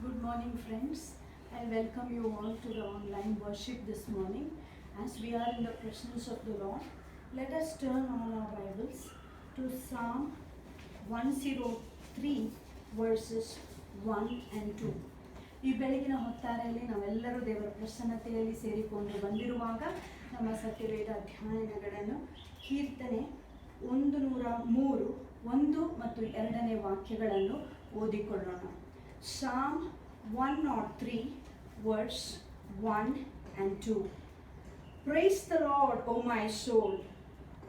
Good morning, friends. I welcome you all to the online worship this morning. As we are in the presence of the Lord, let us turn all our Bibles to Psalm 103, verses 1 and 2. ಈ ಬೆಳಗಿನ ಹೊತ್ತಾರೆಯಲ್ಲಿ ನಾವೆಲ್ಲರೂ ದೇವರ ಪ್ರಸನ್ನತೆಯಲ್ಲಿ ಸೇರಿಕೊಂಡು ಬಂದಿರುವಾಗ ನಮ್ಮ ಸತ್ಯವೇದ ಅಧ್ಯಯನಗಳನ್ನು ಕೀರ್ತನೆ 103 1 ಮತ್ತು 2ನೇ ವಾಕ್ಯಗಳನ್ನು ಓದಿಕೊಳ್ಳೋಣ. Psalm 103, verse 1 and 2. Praise the Lord, O my soul.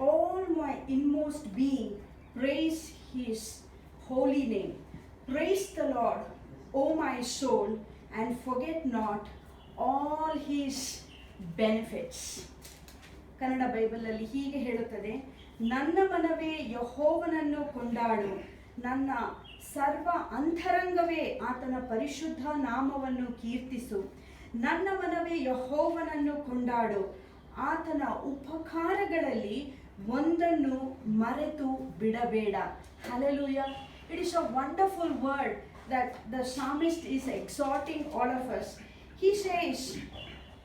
All my inmost being, praise His holy name. Praise the Lord, O my soul, and forget not all His benefits. Kannada ಬೈಬಲಲ್ಲಿ ಹೀಗೆ ಹೇಳುತ್ತದೆ, ನನ್ನ ಮನವೇ ಯೆಹೋವನನ್ನು ಕೊಂಡಾಡು, ನನ್ನ ಸರ್ವ ಅಂತರಂಗವೇ ಆತನ ಪರಿಶುದ್ಧ ನಾಮವನ್ನು ಕೀರ್ತಿಸು. ನನ್ನ ಮನವೇ ಯೆಹೋವನನ್ನು ಕೊಂಡಾಡು, ಆತನ ಉಪಕಾರಗಳಲ್ಲಿ ಒಂದನ್ನು ಮರೆತು ಬಿಡಬೇಡ. Hallelujah. It is a wonderful word that the psalmist is exhorting all of us. He says,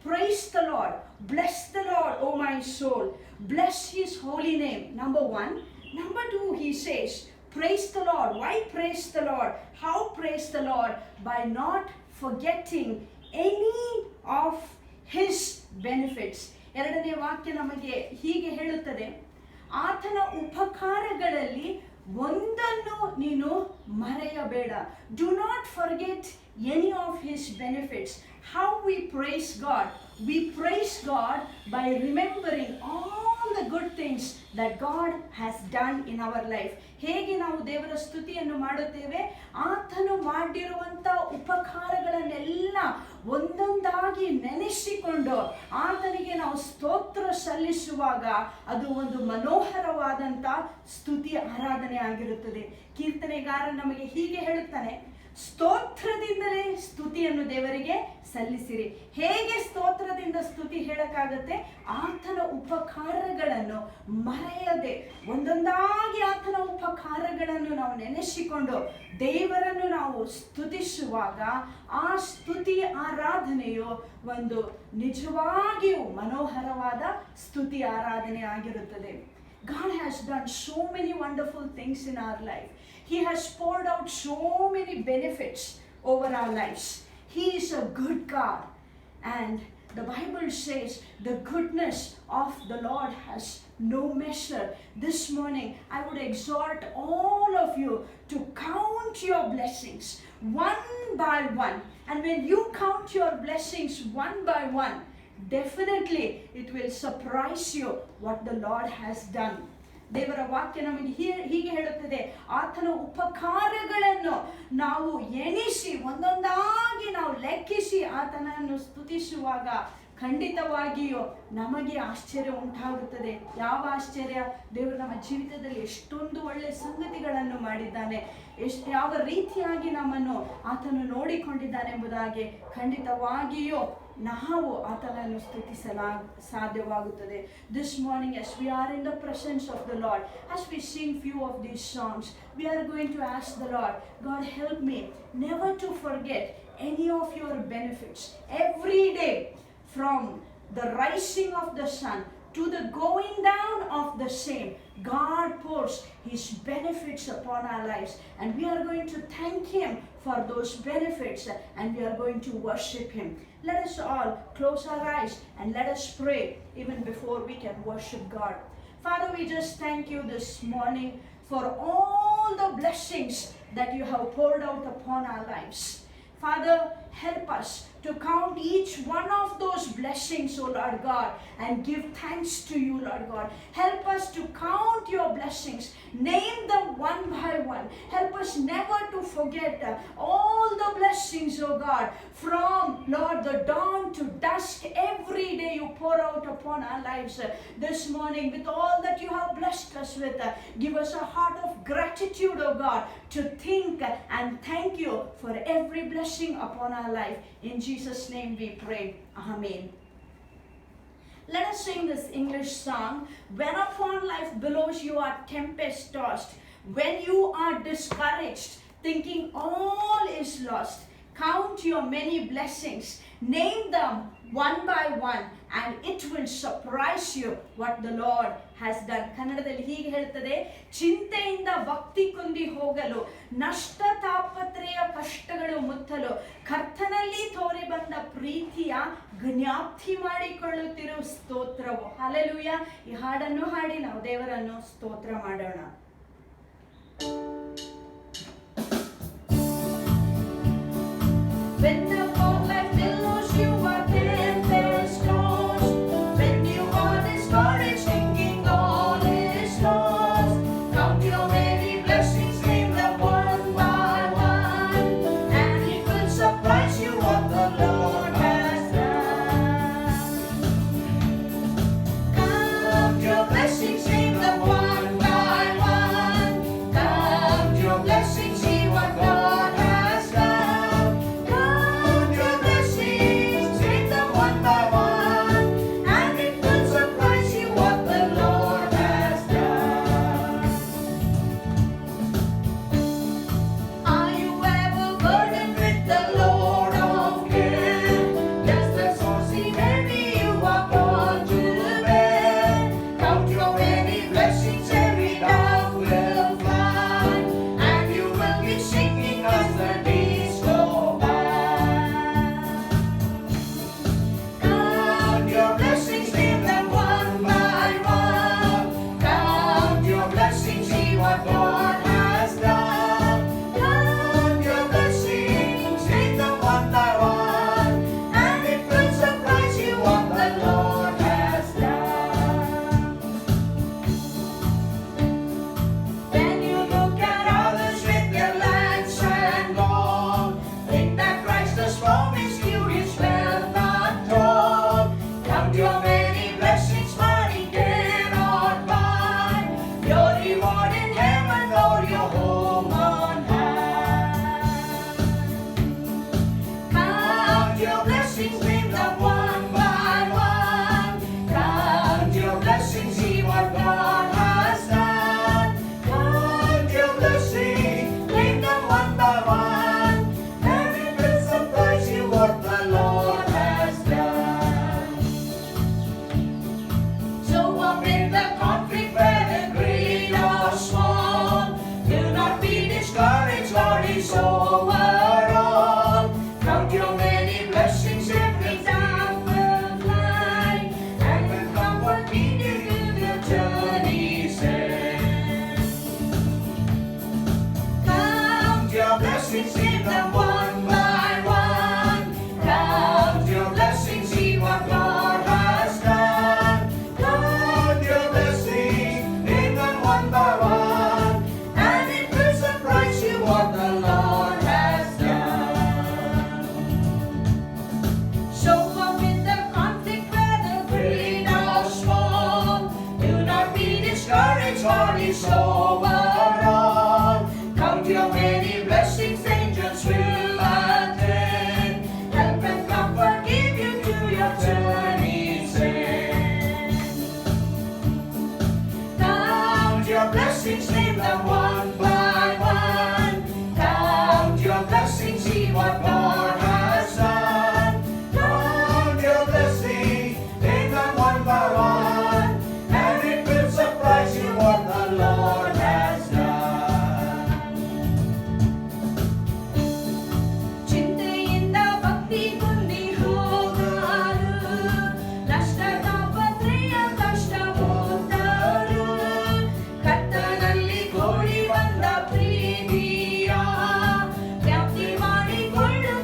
praise the Lord, bless the Lord, O my soul, bless His holy name. Number 1. Number 2, he says, praise the Lord. Why praise the Lord? How praise the Lord? By not forgetting any of His benefits. ಎರಡನೇ ವಾಕ್ಯ ನಮಗೆ ಹೀಗೆ ಹೇಳುತ್ತದೆ, ಆತನ ಉಪಕಾರಗಳಲ್ಲಿ ಒಂದನ್ನು ನೀನು ಮರೆಯಬೇಡ. Do not forget any of His benefits. How we praise God? We praise God by remembering all the good things that God has done in our life. ಹೇಗೆ ನಾವು ದೇವರ ಸ್ತುತಿಯನ್ನು ಮಾಡುತ್ತೇವೆ, ಆತನು ಮಾಡಿರುವಂಥ ಉಪಕಾರಗಳನ್ನೆಲ್ಲ ಒಂದೊಂದಾಗಿ ನೆನೆಸಿಕೊಂಡು ಆತನಿಗೆ ನಾವು ಸ್ತೋತ್ರ ಸಲ್ಲಿಸುವಾಗ ಅದು ಒಂದು ಮನೋಹರವಾದಂಥ ಸ್ತುತಿ ಆರಾಧನೆ ಆಗಿರುತ್ತದೆ. ಕೀರ್ತನೆಗಾರ ನಮಗೆ ಹೀಗೆ ಹೇಳುತ್ತಾನೆ, ಸ್ತೋತ್ರದಿಂದಲೇ ಸ್ತುತಿಯನ್ನು ದೇವರಿಗೆ ಸಲ್ಲಿಸಿರಿ. ಹೇಗೆ ಸ್ತೋತ್ರದಿಂದ ಸ್ತುತಿ ಹೇಳಕ್ಕಾಗತ್ತೆ? ಆತನ ಉಪಕಾರಗಳನ್ನು ಮರೆಯದೆ ಒಂದೊಂದಾಗಿ ಆತನ ಉಪಕಾರಗಳನ್ನು ನಾವು ನೆನೆಸಿಕೊಂಡು ದೇವರನ್ನು ನಾವು ಸ್ತುತಿಸುವಾಗ ಆ ಸ್ತುತಿ ಆರಾಧನೆಯು ಒಂದು ನಿಜವಾಗಿಯೂ ಮನೋಹರವಾದ ಸ್ತುತಿ ಆರಾಧನೆ ಆಗಿರುತ್ತದೆ. God has done so many wonderful things in our life. He has poured out so many benefits over our lives. He is a good God. And the Bible says the goodness of the Lord has no measure. This morning, I would exhort all of you to count your blessings one by one. And when you count your blessings one by one, definitely it will surprise you what the Lord has done. ದೇವರ ವಾಕ್ಯ ನಮಗೆ ಹೀಗೆ ಹೇಳುತ್ತದೆ, ಆತನ ಉಪಕಾರಗಳನ್ನು ನಾವು ಎಣಿಸಿ ಒಂದೊಂದಾಗಿ ನಾವು ಲೆಕ್ಕಿಸಿ ಆತನನ್ನು ಸ್ತುತಿಸುವಾಗ ಖಂಡಿತವಾಗಿಯೂ ನಮಗೆ ಆಶ್ಚರ್ಯ ಉಂಟಾಗುತ್ತದೆ. ಯಾವ ಆಶ್ಚರ್ಯ? ದೇವರು ನಮ್ಮ ಜೀವಿತದಲ್ಲಿ ಎಷ್ಟೊಂದು ಒಳ್ಳೆಯ ಸಂಗತಿಗಳನ್ನು ಮಾಡಿದ್ದಾನೆ, ಯಾವ ರೀತಿಯಾಗಿ ನಮ್ಮನ್ನು ಆತನು ನೋಡಿಕೊಂಡಿದ್ದಾನೆಂಬುದಾಗಿ ಖಂಡಿತವಾಗಿಯೂ ನಾವು ಆತನನ್ನು ಸ್ತುತಿಸಲಾಗುತ್ತದೆ. This morning, as we are in the presence of the Lord, as we sing few of these songs, we are going to ask the Lord, God, help me never to forget any of your benefits. Every day, from the rising of the sun to the going down of the same, God pours His benefits upon our lives, and we are going to thank Him for those benefits, and we are going to worship Him. Let us all close our eyes and let us pray even before we can worship God. Father, we just thank you this morning for all the blessings that you have poured out upon our lives. Father, help us to count each one of those blessings, O Lord God, and give thanks to you, Lord God. Help us to count your blessings, name them one by one. Help us never to forget all the blessings, O God, from, Lord, the dawn to dusk. Every day you pour out upon our lives. This morning, with all that you have blessed us with, give us a heart of gratitude, O God, to think and thank you for every blessing upon our life. In Jesus' name we pray. Amen. Let us sing this English song. When upon life billows you are tempest tossed, when you are discouraged, thinking all is lost, count your many blessings. Name them one by one and it will surprise you what the Lord has done. ಕನ್ನಡದಲ್ಲಿ ಹೀಗೆ ಹೇಳ್ತದೆ, ಚಿಂತೆಯಿಂದ ಭಕ್ತಿ ಕುಂದಿ ಹೋಗಲು, ನಷ್ಟ ತಾಪತ್ರೆಯ ಕಷ್ಟಗಳು ಮುತ್ತಲು, ಕರ್ತನಲ್ಲಿ ತೋರಿ ಬಂದ ಪ್ರೀತಿಯ ಜ್ಞಾಪ್ತಿ ಮಾಡಿಕೊಳ್ಳುತ್ತಿರುವ ಸ್ತೋತ್ರವು. ಹಲ್ಲೆಲೂಯಾ. ಈ ಹಾಡನ್ನು ಹಾಡಿ ನಾವು ದೇವರನ್ನು ಸ್ತೋತ್ರ ಮಾಡೋಣ. When the life billows you are tempest tossed, when you are discouraged thinking all is lost, count your many blessings, name them one by one, and it will surprise you what the Lord has done. Count your blessings, name them one by one, count your blessings, see what God has done. Count your blessings, name them one by one, and it will surprise you what the Lord has done. Are you ever burdened with the load of care? Does the soul seem heavy you are called to bear? Count your many blessings, every doubt will fly, and you will be singing as the days go by. Count your blessings, name them one by one. Count your blessings, see what God has done. Count your blessings, name them one by one, and it will surprise you what the Lord has done. When you look at others with their lands and gold, think that Christ has promised you his wealth untold. Count your many blessings money cannot buy, your reward in heaven or your home on high. Count your blessings, name them one by one. Count your blessings, see what God has done. Count your blessings, name them one by one, and it will surprise you what the Lord has done. So amid the conflict, whether great or small, do not be discouraged, Lord is over all. Count your many blessings, every doubt will fly, and will comfort meet you till your journey's end. Count your blessings, name them one by one. Count your blessings, see what God has done. Count your blessings, name them one by one, and it will surprise you what the Lord has done. So amid the conflict, whether great or small, do not be discouraged, God is over all. Count your many blessings, angels will attend, help and comfort give you to your journey's end. Count your blessings, name them one by one. Count your blessings, see what God has done. Count your blessings, name them one by one, and it will surprise you what the Lord has done. ಚಿಂತೆಯಿಂದ ಭಕ್ತಿ ಕುಂದಿ ಹೋಗಲು, ನಷ್ಟ ತಾಪತ್ರೆಯ ಕಷ್ಟ ಮುತ್ತಲು, ಕರ್ತನಲ್ಲಿ ಕೂಡಿ ಬಂದ ಪ್ರೀತಿಯ ವ್ಯಾಪ್ತಿ ಮಾಡಿಕೊಳ್ಳು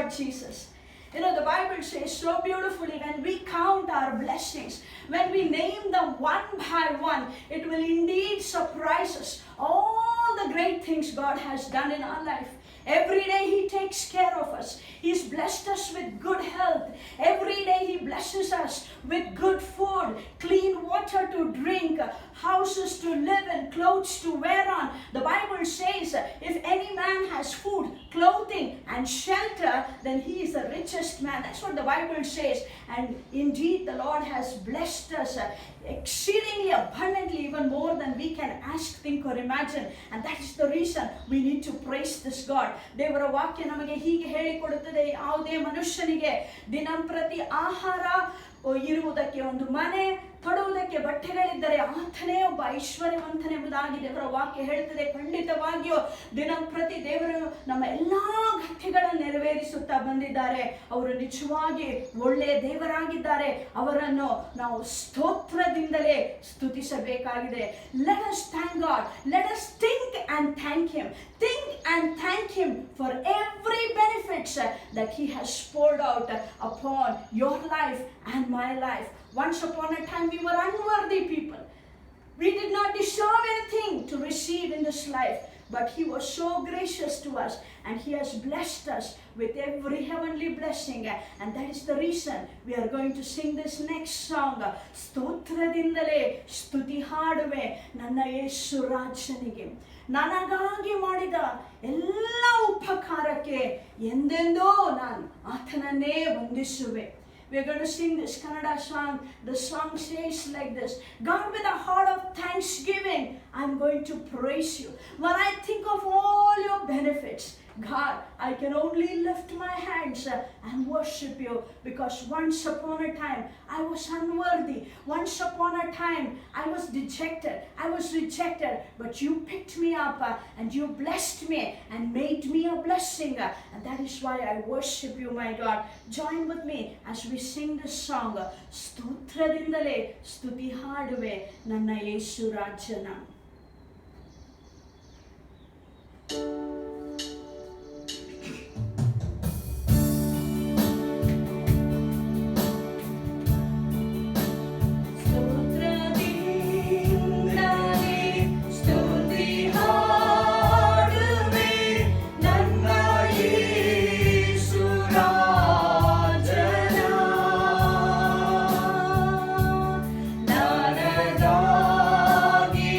Lord Jesus. You know, the Bible says so beautifully, when we count our blessings, when we name them one by one, it will indeed surprise us. All the great things God has done in our life. Every day He takes care of us. He's blessed us with good health. Every day He blesses us with good food, clean water to drink, houses to live in, clothes to wear on. The Bible says, if any man has food, clothing and shelter, then he is the richest man. That's what the Bible says. And indeed the Lord has blessed us exceedingly abundantly, even more than we can ask, think or imagine. And that is the reason we need to praise this God. ದೇವರ ವಾಕ್ಯ ನಮಗೆ ಹೀಗೆ ಹೇಳಿಕೊಡುತ್ತದೆ, ಯಾವುದೇ ಮನುಷ್ಯನಿಗೆ ದಿನಂಪ್ರತಿ ಆಹಾರ ಇರುವುದಕ್ಕೆ ಒಂದು ಮನೆ, ತೊಡುವುದಕ್ಕೆ ಬಟ್ಟೆಗಳಿದ್ದರೆ ಆತನೇ ಒಬ್ಬ ಐಶ್ವರ್ಯವಂತನೆಂಬುದಾಗಿ ದೇವರ ವಾಕ್ಯ ಹೇಳುತ್ತದೆ. ಖಂಡಿತವಾಗಿಯೂ ದಿನಂಪ್ರತಿ ದೇವರು ನಮ್ಮ ಎಲ್ಲಾ ಅಗತ್ಯಗಳನ್ನು ನೆರವೇರಿಸುತ್ತಾ ಬಂದಿದ್ದಾರೆ. ಅವರು ನಿಜವಾಗಿ ಒಳ್ಳೆಯ ದೇವರಾಗಿದ್ದಾರೆ. ಅವರನ್ನು ನಾವು ಸ್ತೋತ್ರದಿಂದಲೇ ಸ್ತುತಿಸಬೇಕಾಗಿದೆ. Let us thank God. Let us think and thank Him. Think and thank Him for every benefits that He has poured out upon your life and my life. Once upon a time we were unworthy people. We did not deserve anything to receive in this life, but He was so gracious to us, and He has blessed us with every heavenly blessing. And that is the reason we are going to sing this next song. ಸ್ತೋತ್ರದಿಂದಲೇ ಸ್ತುತಿ ಹಾಡುವೆ ನನ್ನ ಯೇಸು ರಾಜನಿಗೆ, ನನಗಾಗಿ ಮಾಡಿದ ಎಲ್ಲ ಉಪಕಾರಕ್ಕೆ ಎಂದೆಂದೂ ನಾನು ಆತನನ್ನೇ ವಂದಿಸುವೆ. We are going to sing this Kannada song. The song says like this: God, with a heart of thanksgiving, I'm going to praise you. When I think of all your benefits, God, I can only lift my hands and worship you, because once upon a time I was unworthy. Once upon a time I was dejected, I was rejected, but you picked me up and you blessed me and made me a blessing, and that is why I worship you, my God. Join with me as we sing this song. ಸ್ತೋತ್ರದಿಂದಲೇ ಸ್ತುತಿ ಹಾಡುವೆ ನನ್ನ ಯೇಸು ರಾಜನ. ನನಗಾಗಿ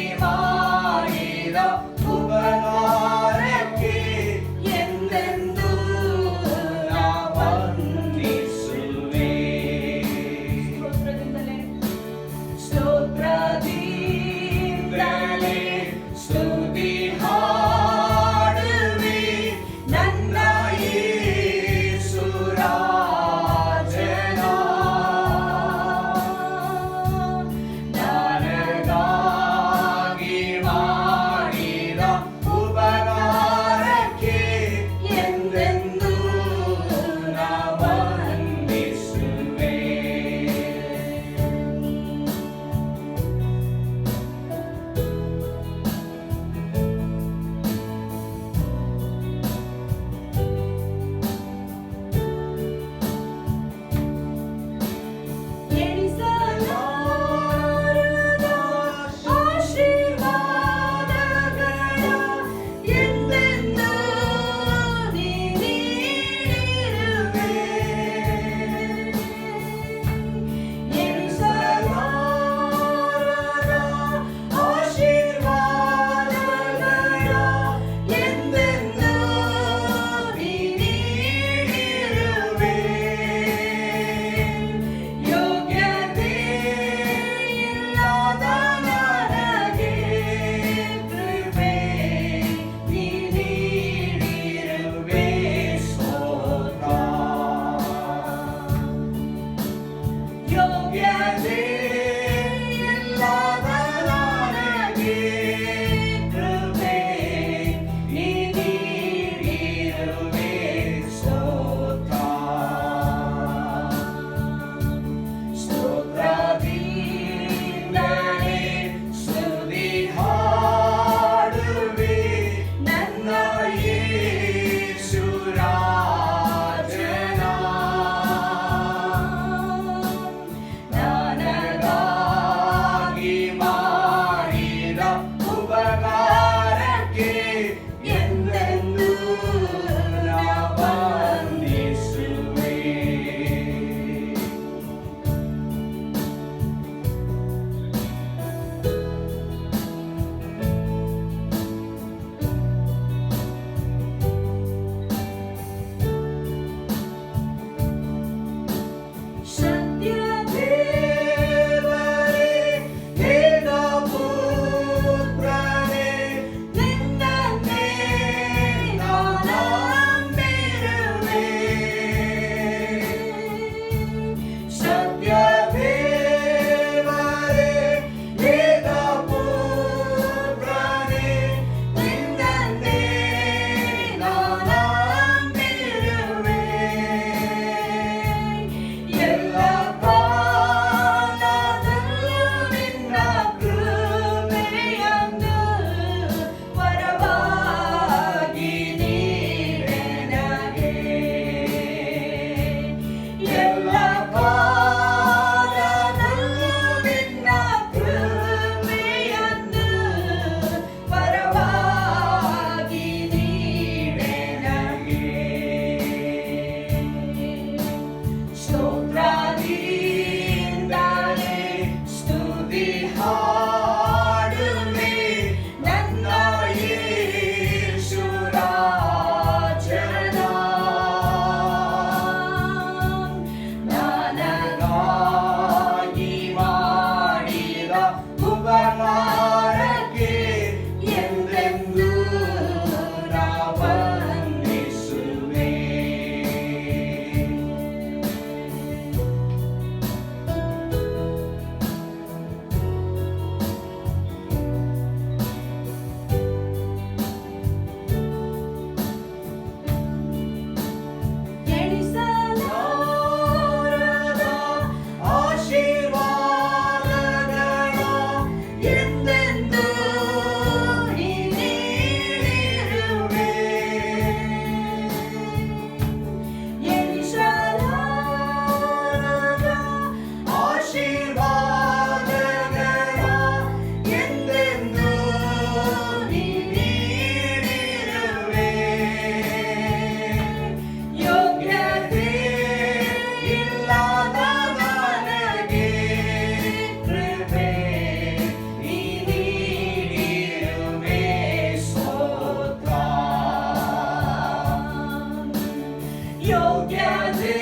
ಯೋಗ್ಯತೆ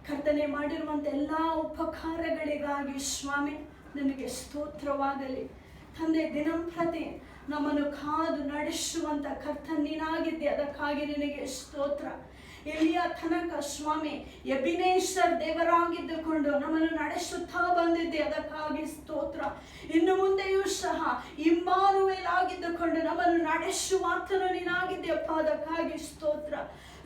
ಕರ್ತನೆ ಮಾಡಿರುವಂಥ ಎಲ್ಲ ಉಪಕಾರಗಳಿಗಾಗಿ ಸ್ವಾಮಿ ನಿನಗೆ ಸ್ತೋತ್ರವಾಗಲಿ. ತಂದೆ, ದಿನಂಪ್ರತಿ ನಮ್ಮನ್ನು ಕಾದು ನಡೆಸುವಂಥ ಕರ್ತನ್ ನೀನಾಗಿದ್ದೆ, ಅದಕ್ಕಾಗಿ ನಿನಗೆ ಸ್ತೋತ್ರ. ಇಲ್ಲಿಯ ತನಕ ಸ್ವಾಮಿ ಎಬಿನೇಶ್ವರ್ ದೇವರಾಗಿದ್ದುಕೊಂಡು ನಮ್ಮನ್ನು ನಡೆಸುತ್ತಾ ಬಂದಿದ್ದೆ, ಅದಕ್ಕಾಗಿ ಸ್ತೋತ್ರ. ಇನ್ನು ಮುಂದೆಯೂ ಸಹ ಇಮ್ಮಾನುವೇಲ್ ಆಗಿದ್ದುಕೊಂಡು ನಮ್ಮನ್ನು ನಡೆಸುವಾತನು ನೀನಾಗಿದ್ದೆಯಪ್ಪ, ಅದಕ್ಕಾಗಿ ಸ್ತೋತ್ರ.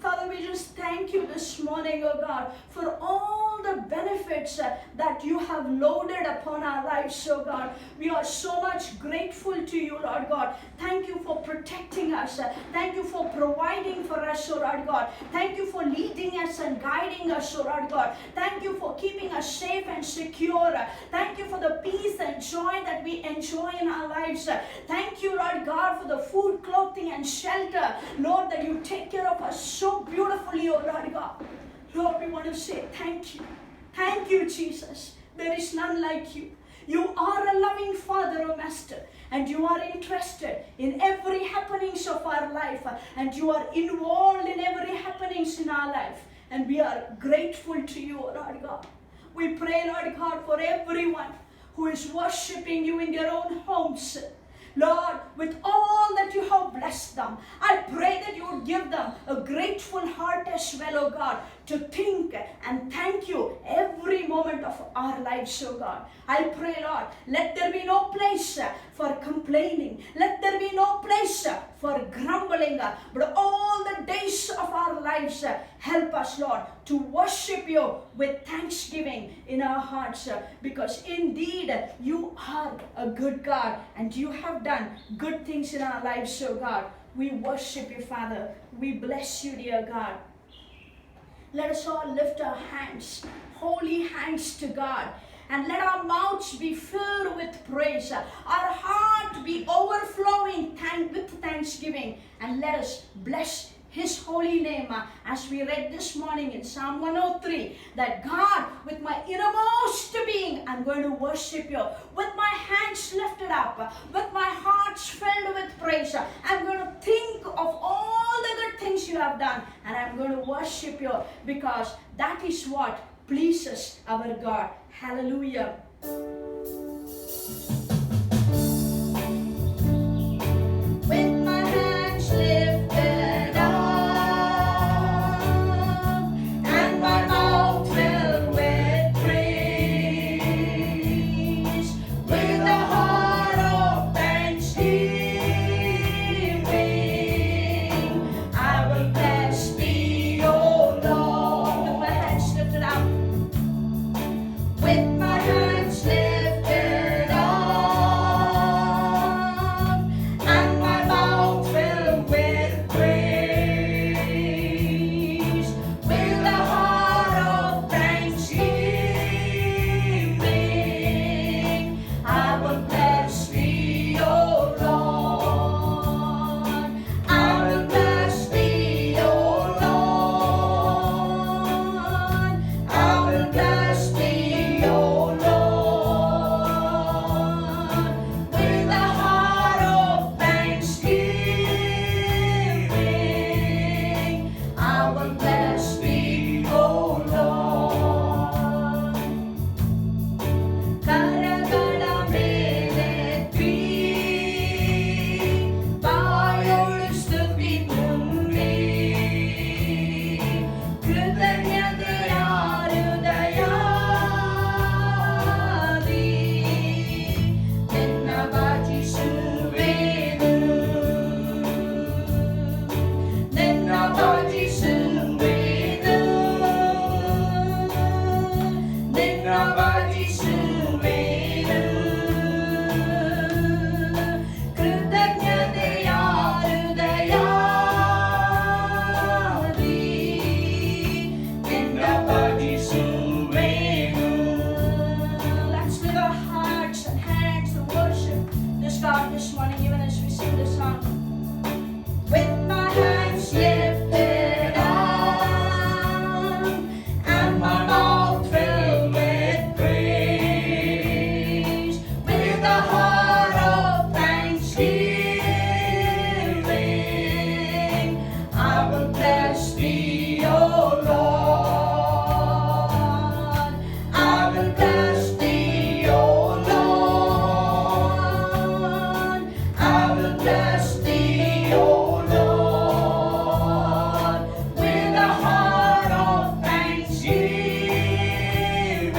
Father, we just thank you this morning, oh God, for all the benefits that you have loaded upon our lives, oh God. We are so much grateful to you, Lord God. Thank you for protecting us. Thank you for providing for us, oh Lord God. Thank you for leading us and guiding us, oh Lord God. Thank you for keeping us safe and secure. Thank you for the peace and joy that we enjoy in our lives. Thank you, Lord God, for the food, clothing and shelter, Lord, that you take care of us so beautifully, oh Lord God. Lord, we want to say thank you. Thank you, Jesus. There is none like you. You are a loving Father, oh Master, and you are interested in every happenings of our life, and you are involved in every happenings in our life, and we are grateful to you, oh Lord God. We pray, Lord God, for everyone who is worshiping you in their own homes. Lord, with all that you have blessed them, I pray that you would give them a grateful heart as well, oh God, to think and thank you every moment of our lives, oh God. I pray, Lord, let there be no place for complaining. Let there be no place for grumbling. But all the days of our lives, help us, Lord, to worship you with thanksgiving in our hearts. Because indeed, you are a good God and you have done good things in our lives, oh God. We worship you, Father. We bless you, dear God. Let us all lift our hands holy hands to God. And let our mouths be filled with praise, our heart be overflowing with thanksgiving, and let us bless His holy name. As we read this morning in Psalm 103, that God, with my innermost being, I'm going to worship you. With my hands lifted up, with my heart filled with praise, I'm going to think of all the good things you have done, and I'm going to worship you, because that is what pleases our God. Hallelujah. With my hands lifted up and my mouth filled with praise, with a heart of thanksgiving, I will bless Thee, O Lord. With my hands lifted up. With my hands lifted up and my mouth filled with praise, with a heart of thanksgiving, I will bless Thee, O Lord. I will bless Thee, O Lord. I will bless Thee, O Lord, with a heart of thanksgiving, I will bless Thee, O Lord. ಕರಗಳ ಮೇಲೆತ್ತಿ ಬಾಯೊಳು ಸ್ತುತಿ ತುಂಬಿ ಕೃತಜ್ಞತೆಯ ಹೃದಯದಿ ನಿನ್ನ ಭಜಿಸುವೆನು, ನಿನ್ನ ಭಜಿಸುವೆನು, ನಿನ್ನ ಭಜಿಸುವೆನು. ಕೃತಜ್ಞತೆಯ ಹೃದಯದಿ ನಿನ್ನ ಭಜಿಸುವೆನು. Let's lift our hearts and hands to worship this God this morning, even as we sing this song. With my hands lifted up and my mouth filled with praise, with a heart of thanksgiving, I will bless Thee, O Lord. I will bless Thee, O Lord. I will bless Thee, O Lord, with a heart of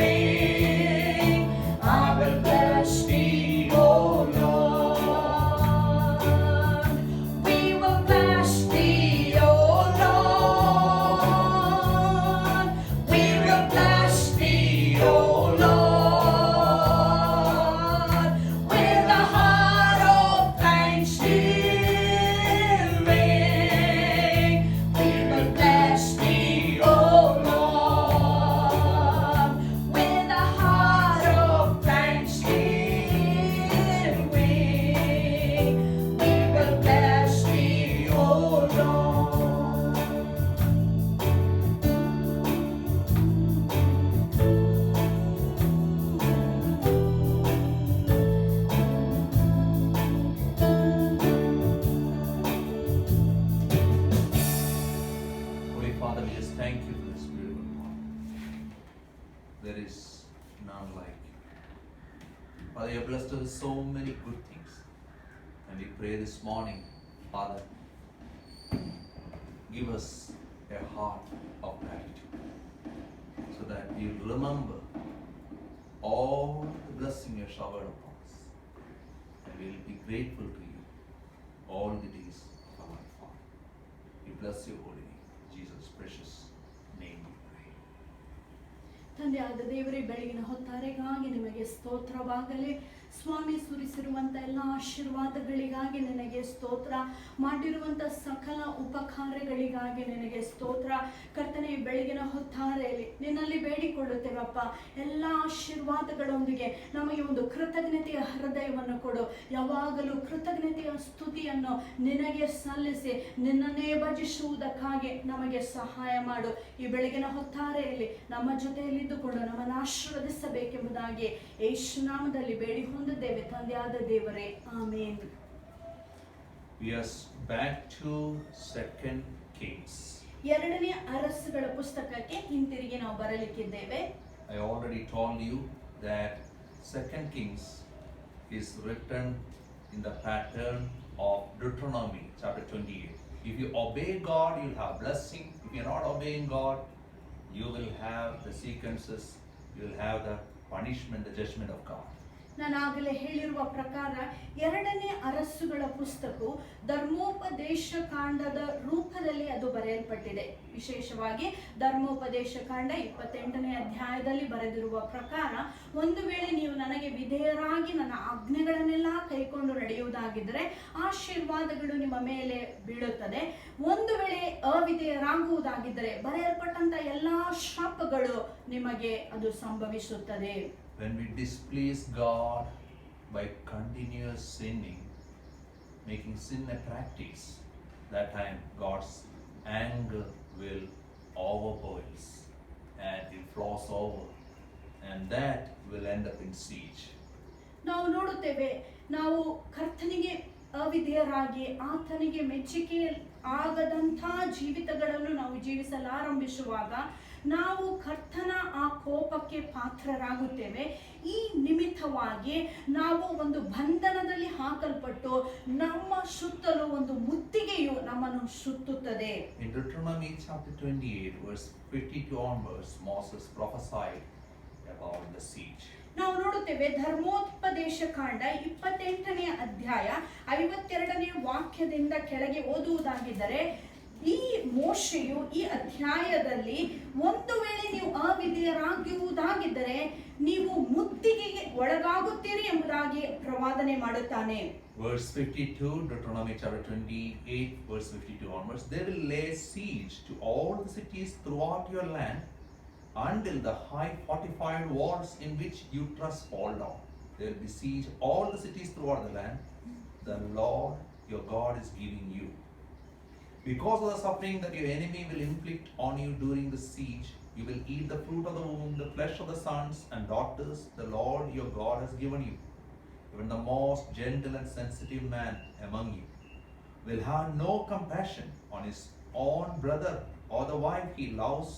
thanksgiving, I will bless Thee, O Lord. We will bless Thee, O Lord. We will bless Thee, O Lord, with a heart of thanksgiving. We will bless Thee, O Lord, with a heart of thanksgiving. We will bless Thee, O Lord. Holy Father, we just thank you for this beautiful morning. There is none like you. Father, you have blessed us with so many good things. And we pray this morning, Father, give us a heart of gratitude so that we will remember all the blessing you have showered upon us. And we will be grateful to you all the days of our life, Father. We bless your holy name. In Jesus' precious name we pray. ತಂದೆಯಾದ ದೇವರೇ, ಬೆಳಗಿನ ಹೊತ್ತಾರೆಗಾಗಿ ನಿಮಗೆ ಸ್ತೋತ್ರವಾಗಲಿ. ಸ್ವಾಮಿ ಸುರಿಸಿರುವಂಥ ಎಲ್ಲ ಆಶೀರ್ವಾದಗಳಿಗಾಗಿ ನಿನಗೆ ಸ್ತೋತ್ರ, ಮಾಡಿರುವಂಥ ಸಕಲ ಉಪಕಾರಗಳಿಗಾಗಿ ನಿನಗೆ ಸ್ತೋತ್ರ. ಕರ್ತನೆ, ಈ ಬೆಳಗಿನ ಹೊತ್ತಾರೆಯಲ್ಲಿ ನಿನ್ನಲ್ಲಿ ಬೇಡಿಕೊಳ್ಳುತ್ತೇವಪ್ಪ, ಎಲ್ಲ ಆಶೀರ್ವಾದಗಳೊಂದಿಗೆ ನಮಗೆ ಒಂದು ಕೃತಜ್ಞತೆಯ ಹೃದಯವನ್ನು ಕೊಡು. ಯಾವಾಗಲೂ ಕೃತಜ್ಞತೆಯ ಸ್ತುತಿಯನ್ನು ನಿನಗೆ ಸಲ್ಲಿಸಿ ನಿನ್ನನ್ನೇ ಭಜಿಸುವುದಕ್ಕಾಗಿ ನಮಗೆ ಸಹಾಯ ಮಾಡು. ಈ ಬೆಳಗಿನ ಹೊತ್ತಾರೆಯಲ್ಲಿ ನಮ್ಮ ಜೊತೆಯಲ್ಲಿದ್ದುಕೊಂಡು ನಮ್ಮನ್ನು ಆಶೀರ್ವದಿಸಬೇಕೆಂಬುದಾಗಿ ಯೇಸು ನಾಮದಲ್ಲಿ ಬೇಡಿ ಹೊಂದಿದ್ದೇವೆ ತಂದೆಯಾದ ದೇವರೇ, ಆಮೇನ್. We are back to 2 Kings. ಎರಡನೇ ಅರಸುಗಳ ಪುಸ್ತಕಕ್ಕೆ ಹಿಂತಿರುಗಿ ನಾವು ಬರಲಿಕ್ಕಿದ್ದೇವೆ. I already told you that 2 Kings is written in the pattern of Deuteronomy chapter 28. If you obey God, you'll have blessing. If you're not obeying God, you will have the sequences, you will have the punishment, the judgment of God. ನಾನು ಆಗಲೇ ಹೇಳಿರುವ ಪ್ರಕಾರ ಎರಡನೇ ಅರಸುಗಳ ಪುಸ್ತಕವು ಧರ್ಮೋಪದೇಶ ಕಾಂಡದ ರೂಪದಲ್ಲಿ ಅದು ಬರೆಯಲ್ಪಟ್ಟಿದೆ. ವಿಶೇಷವಾಗಿ ಧರ್ಮೋಪದೇಶ ಕಾಂಡ 28ನೇ ಅಧ್ಯಾಯದಲ್ಲಿ ಬರೆದಿರುವ ಪ್ರಕಾರ, ಒಂದು ವೇಳೆ ನೀವು ನನಗೆ ವಿಧೇಯರಾಗಿ ನನ್ನ ಆಜ್ಞೆಗಳನ್ನೆಲ್ಲ ಕೈಕೊಂಡು ನಡೆಯುವುದಾಗಿದ್ದರೆ ಆಶೀರ್ವಾದಗಳು ನಿಮ್ಮ ಮೇಲೆ ಬೀಳುತ್ತದೆ. ಒಂದು ವೇಳೆ ಅವಿಧೇಯರಾಗುವುದಾಗಿದ್ದರೆ ಬರೆಯಲ್ಪಟ್ಟಂತ ಎಲ್ಲಾ ಶಾಪಗಳು ನಿಮಗೆ ಅದು ಸಂಭವಿಸುತ್ತದೆ. When we displease God by continuous sinning, making sin a practice, that time God's anger will overboil and it flows over, and that will end up in siege. ನಾವು ನೋಡುತ್ತೇವೆ, ನಾವು ಕರ್ತನಿಗೆ ಅವಿಧೇಯರಾಗಿ ಆತನಿಗೆ ಮೆಚ್ಚುಗೆ ಆಗದಂಥ ಜೀವಿತಗಳನ್ನು ನಾವು ಜೀವಿಸಲಾರಂಭಿಸುವಾಗ ನಾವು ಕರ್ತನ ಆ ಕೋಪಕ್ಕೆ ಪಾತ್ರರಾಗುತ್ತೇವೆ. ಈ ನಿಮಿತ್ತವಾಗಿ ನಾವು ಒಂದು ಬಂಧನದಲ್ಲಿ ಹಾಕಲ್ಪಟ್ಟು ನಮ್ಮ ಸುತ್ತಲೂ ಒಂದು ಮುತ್ತಿಗೆಯು ನಮ್ಮನ್ನು ಸುತ್ತುತ್ತದೆ. In Deuteronomy chapter 28 verse 52 onwards, Moses prophesied about the siege. ನಾವು ನೋಡುತ್ತೇವೆ, ಧರ್ಮೋಪದೇಶ ಕಾಂಡ 28ನೇ ಅಧ್ಯಾಯ 52ನೇ ವಾಕ್ಯದಿಂದ ಕೆಳಗೆ ಓದುವುದಾಗಿದ್ದರೆ, ಈ ಮೋಶೆಯು ಈ ಅಧ್ಯಾಯದಲ್ಲಿ ಒಂದು ವೇಳೆ ನೀವು ಅವಿಧೇಯರಾಗುವುದಾಗಿದ್ದರೆ ನೀವು ಮುತ್ತಿಗೆಗೆ ಒಳಗಾಗುತ್ತೀರಿ ಎಂಬುದಾಗಿ ಪ್ರವಾದನೆ ಮಾಡುತ್ತಾನೆ. Verse 52, Deuteronomy chapter 28 verse 52 onwards, they will lay siege to all the cities throughout your land until the high fortified walls in which you trust fall down. There will be siege all the cities throughout the land the Lord your God is giving you. Because of the suffering that your enemy will inflict on you during the siege, you will eat the fruit of the womb, the flesh of the sons and daughters the Lord your God has given you. Even the most gentle and sensitive man among you will have no compassion on his own brother or the wife he loves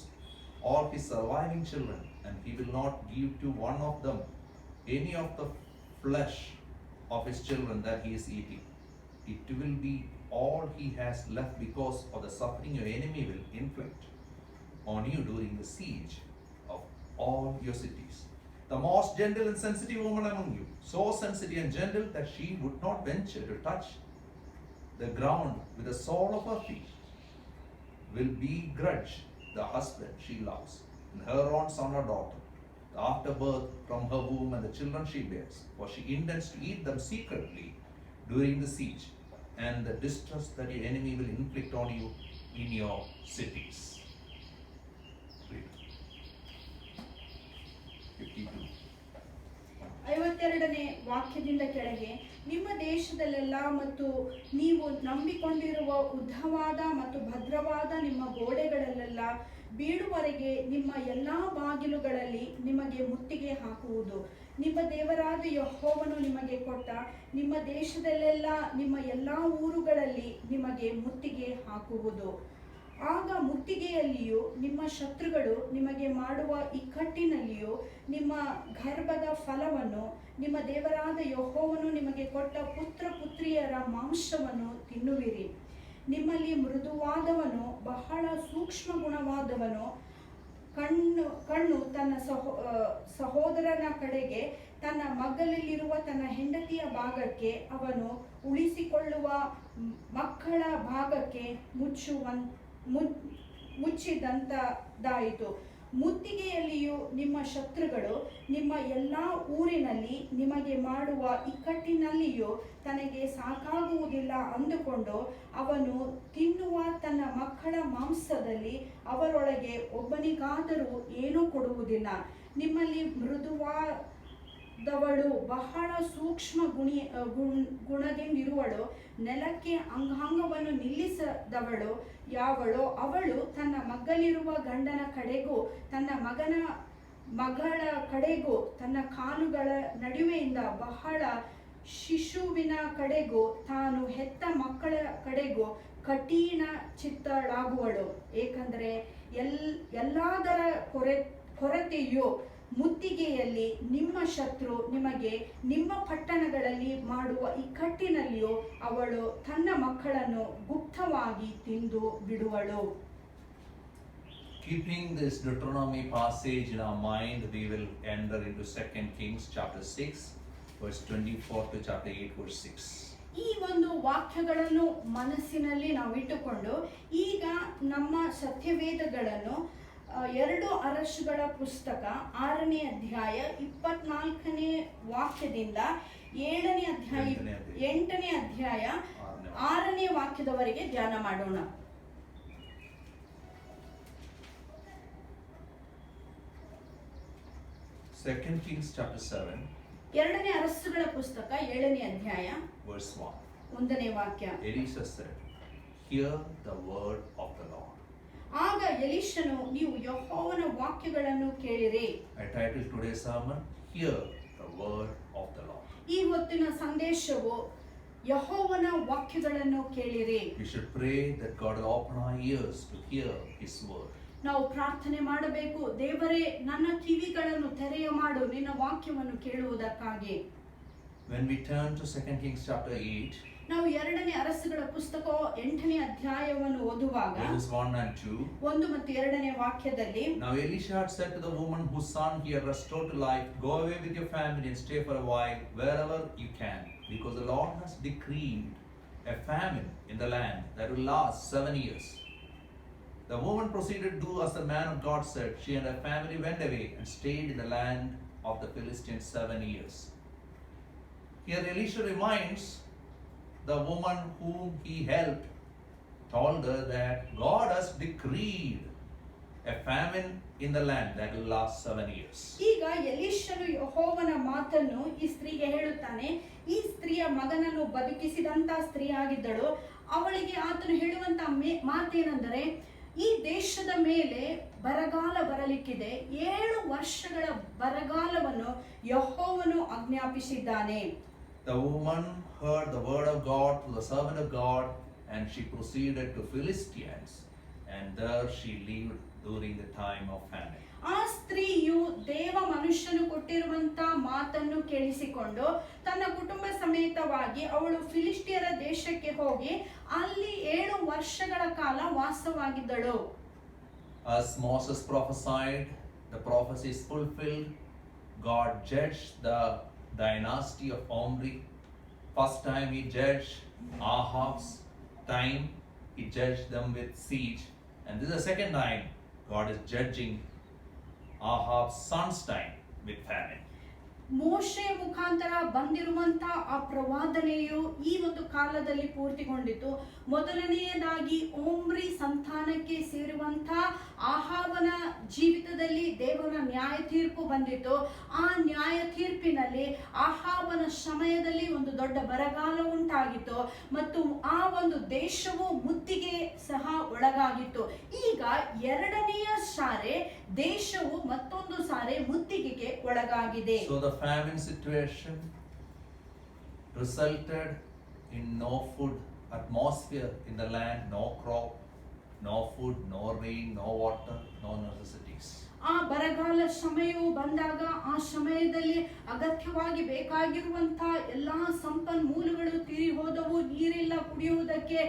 or his surviving children, and he will not give to one of them any of the flesh of his children that he is eating. It will be all he has left because of the suffering your enemy will inflict on you during the siege of all your cities. The most gentle and sensitive woman among you, so sensitive and gentle that she would not venture to touch the ground with the sole of her feet, will begrudge the husband she loves, and her own son or daughter, the afterbirth from her womb and the children she bears, for she intends to eat them secretly during the siege and the distress that your enemy will inflict on you in your cities. Read. 52. 52ನೇ ವಾಕ್ಯದಿಂದ ಕೆಳಗೆ, ನಿಮ್ಮ ದೇಶದಲ್ಲೆಲ್ಲ ಮತ್ತು ನೀವು ನಂಬಿಕೊಂಡಿರುವ ಉದ್ದವಾದ ಮತ್ತು ಭದ್ರವಾದ ನಿಮ್ಮ ಗೋಡೆಗಳಲ್ಲೆಲ್ಲ ಬೀಳುವರೆಗೆ ನಿಮ್ಮ ಎಲ್ಲ ಬಾಗಿಲುಗಳಲ್ಲಿ ನಿಮಗೆ ಮುತ್ತಿಗೆ ಹಾಕುವುದು. ನಿಮ್ಮ ದೇವರಾದ ಯೆಹೋವನು ನಿಮಗೆ ಕೊಟ್ಟ ನಿಮ್ಮ ದೇಶದಲ್ಲೆಲ್ಲ ನಿಮ್ಮ ಎಲ್ಲ ಊರುಗಳಲ್ಲಿ ನಿಮಗೆ ಮುತ್ತಿಗೆ ಹಾಕುವುದು. ಆಗ ಮುತ್ತಿಗೆಯಲ್ಲಿಯೂ ನಿಮ್ಮ ಶತ್ರುಗಳು ನಿಮಗೆ ಮಾಡುವ ಇಕ್ಕಟ್ಟಿನಲ್ಲಿಯೂ ನಿಮ್ಮ ಗರ್ಭದ ಫಲವನ್ನು, ನಿಮ್ಮ ದೇವರಾದ ಯೆಹೋವನು ನಿಮಗೆ ಕೊಟ್ಟ ಪುತ್ರ ಪುತ್ರಿಯರ ಮಾಂಸವನ್ನು ತಿನ್ನುವಿರಿ. ನಿಮ್ಮಲ್ಲಿ ಮೃದುವಾದವನು, ಬಹಳ ಸೂಕ್ಷ್ಮ ಗುಣವಾದವನು, ಕಣ್ಣು ತನ್ನ ಸಹೋದರನ ಕಡೆಗೆ, ತನ್ನ ಮಗ್ಗಲಲ್ಲಿರುವ ತನ್ನ ಹೆಂಡತಿಯ ಭಾಗಕ್ಕೆ, ಅವನು ಉಳಿಸಿಕೊಳ್ಳುವ ಮಕ್ಕಳ ಭಾಗಕ್ಕೆ ಮುಚ್ಚಿದಂತಾಯಿತು. ಮುತ್ತಿಗೆಯಲ್ಲಿಯೂ ನಿಮ್ಮ ಶತ್ರುಗಳು ನಿಮ್ಮ ಎಲ್ಲ ಊರಿನಲ್ಲಿ ನಿಮಗೆ ಮಾಡುವ ಇಕ್ಕಟ್ಟಿನಲ್ಲಿಯೂ ತನಗೆ ಸಾಕಾಗುವುದಿಲ್ಲ ಅಂದುಕೊಂಡು ಅವನು ತಿನ್ನುವ ತನ್ನ ಮಕ್ಕಳ ಮಾಂಸದಲ್ಲಿ ಅವರೊಳಗೆ ಒಬ್ಬನಿಗಾದರೂ ಏನೂ ಕೊಡುವುದಿಲ್ಲ. ನಿಮ್ಮಲ್ಲಿ ಮೃದುವಾದವಳು ಬಹಳ ಸೂಕ್ಷ್ಮ ಗುಣದಿಂದಿರುವಳು, ನೆಲಕ್ಕೆ ಅಂಗಾಂಗವನ್ನು ನಿಲ್ಲಿಸದವಳು ಯಾವಳೋ ಅವಳು ತನ್ನ ಮಗ್ಗಲಿರುವ ಗಂಡನ ಕಡೆಗೂ ತನ್ನ ಮಗಳ ಕಡೆಗೂ ತನ್ನ ಕಾಲುಗಳ ನಡುವೆಯಿಂದ ಬಹಳ ಶಿಶುವಿನ ಕಡೆಗೂ ತಾನು ಹೆತ್ತ ಮಕ್ಕಳ ಕಡೆಗೂ ಕಠಿಣ ಚಿತ್ತಳಾಗುವಳು. ಏಕೆಂದರೆ ಎಲ್ಲದರ ಕೊರತೆಯು ಮುತ್ತಿಗೆಯಲ್ಲಿ ನಿಮ್ಮ ಶತ್ರು ನಿಮಗೆ ನಿಮ್ಮ ಪಟ್ಟಣಗಳಲ್ಲಿ ಮಾಡುವ ಇಕ್ಕಟ್ಟಿನಲ್ಲಿಯೂ ಅವಳು ತನ್ನ ಮಕ್ಕಳನ್ನು ಗುಪ್ತವಾಗಿ ತಿಂದು ಬಿಡುವಳು. Keeping this Deuteronomy passage in our mind, we will enter into 2 Kings chapter 6, verse 24 to chapter 8, verse 6. ಈ ಒಂದು ವಾಕ್ಯಗಳನ್ನು ಮನಸ್ಸಿನಲ್ಲಿ ನಾವು ಇಟ್ಟುಕೊಂಡು ಈಗ ನಮ್ಮ ಸತ್ಯವೇದಗಳನ್ನು 2 ಅರಸುಗಳ ಪುಸ್ತಕ 6ನೇ ಅಧ್ಯಾಯ 24ನೇ ವಾಕ್ಯದಿಂದ 8ನೇ ಅಧ್ಯಾಯ 6ನೇ ವಾಕ್ಯದವರೆಗೆ ಧ್ಯಾನ ಮಾಡೋಣ. Second Kings chapter 7, 2ನೇ ಅರಸುಗಳ ಪುಸ್ತಕ 7ನೇ ಅಧ್ಯಾಯ verse 1. 1ನೇ ವಾಕ್ಯ. Elisha said, "Hear the word of the Lord." ಆಗ ಎಲೀಷನು, ನೀವು ಯೆಹೋವನ ವಾಕ್ಯಗಳನ್ನು ಕೇಳಿರಿ. I titled today's sermon, "Hear the word of the Lord." ಈ ಹೊತ್ತಿನ ಸಂದೇಶವು ಯೆಹೋವನ ವಾಕ್ಯಗಳನ್ನು ಕೇಳಿರಿ. We should pray that God will open our ears to hear His word. ನಾವು ಪ್ರಾರ್ಥನೆ ಮಾಡಬೇಕು, ದೇವರೇ ನನ್ನ ಕಿವಿಗಳನ್ನು ತೆರೆಯ ಮಾಡು ನಿನ್ನ ವಾಕ್ಯವನ್ನು ಕೇಳುವುದಕ್ಕಾಗಿ. When we turn to 2 Kings chapter 8, ನಾವು 2ನೇ ಅರಸುಗಳ ಪುಸ್ತಕ 8ನೇ ಅಧ್ಯಾಯವನ್ನು ಓದುವಾಗ verses 1 and 2. 1 ಮತ್ತು 2ನೇ ವಾಕ್ಯದಲ್ಲಿ, Now Elisha had said to the woman whose son he had restored to life, "Go away with your family and stay for a while wherever you can, because the Lord has decreed a famine in the land that will last 7 years." The woman proceeded to do as the man of God said. She and her family went away and stayed in the land of the Philistines 7 years. Here Elisha reminds the woman whom he helped, told her that God has decreed a famine in the land that will last 7 years. ಈಗ ಎಲೀಷನು ಯೆಹೋವನ ಮಾತನ್ನು ಈ ಸ್ತ್ರೀಗೆ ಹೇಳುತ್ತಾನೆ. ಈ ಸ್ತ್ರೀಯ ಮಗನನ್ನು ಬದುಕಿಸಿದಂತ ಸ್ತ್ರೀ ಆಗಿದ್ದಳು. ಅವಳಿಗೆ ಆತನು ಹೇಳುವಂತ ಮಾತೇನೆಂದರೆ, ಈ ದೇಶದ ಮೇಲೆ ಬರಗಾಲ ಬರಲಿಕ್ಕಿದೆ, 7 ವರ್ಷಗಳ ಬರಗಾಲವನ್ನು ಯೆಹೋವನು ಆಜ್ಞಾಪಿಸಿದ್ದಾನೆ. The woman heard the word of God to the servant of God, and she proceeded to Philistines, and there she lived during the time of famine. ಆ ಸ್ತ್ರೀಯು ದೇವ ಮನುಷ್ಯನು ಕೊಟ್ಟಿರುವಂತ ಮಾತನ್ನು ಕೇಳಿಸಿಕೊಂಡು ತನ್ನ ಕುಟುಂಬ ಸಮೇತವಾಗಿ ಅವಳು ಫಿಲಿಸ್ಟಿಯರ ದೇಶಕ್ಕೆ ಹೋಗಿ ಅಲ್ಲಿ 7 ವರ್ಷಗಳ ಕಾಲ ವಾಸವಾಗಿದ್ದಳು. As Moses prophesied, the prophecy is fulfilled. God judged the dynasty of Omri. First time he judged Ahab's time, he judged them with siege, and this is the second time God is judging Ahab's son's time with famine. ಮೋಶೆ ಮುಖಾಂತರ ಬಂದಿರುವಂತ ಆ ಪ್ರವಾದನೆಯು ಈ ಒಂದು ಕಾಲದಲ್ಲಿ ಪೂರ್ತಿಗೊಂಡಿತು. ಮೊದಲನೆಯದಾಗಿ ಓಮ್ರಿ ಸಂತಾನಕ್ಕೆ ಸೇರುವಂತ ಆಹಾಬನ ಜೀವಿತದಲ್ಲಿ ದೇವರ ನ್ಯಾಯ ತೀರ್ಪು ಬಂದಿತು. ಆ ನ್ಯಾಯ ತೀರ್ಪಿನಲ್ಲಿ ಆಹಾಬನ ಸಮಯದಲ್ಲಿ ಒಂದು ದೊಡ್ಡ ಬರಗಾಲ ಉಂಟಾಗಿತ್ತು ಮತ್ತು ಆ ಒಂದು ದೇಶವು ಮುತ್ತಿಗೆ ಸಹ ಒಳಗಾಗಿತ್ತು. ಈಗ 2ನೆಯ ಸಾರೆ ದೇಶವು ಮತ್ತೊಂದು ಸಾರೆ ಮುತ್ತಿಗೆಗೆ ಒಳಗಾಗಿದೆ. So the famine situation resulted in no food atmosphere in the land, no crop, no food, no rain, no water, no necessities. ಆ ಬರಗಾಲ ಸಮಯವು ಬಂದಾಗ ಆ ಸಮಯದಲ್ಲಿ ಅಗತ್ಯವಾಗಿ ಬೇಕಾಗಿರುವಂತ ಎಲ್ಲಾ ಸಂಪನ್ಮೂಲಗಳು ತೀರಿ ಹೋದವು. ನೀರಿಲ್ಲ, ಕುಡಿಯುವುದಕ್ಕೆ,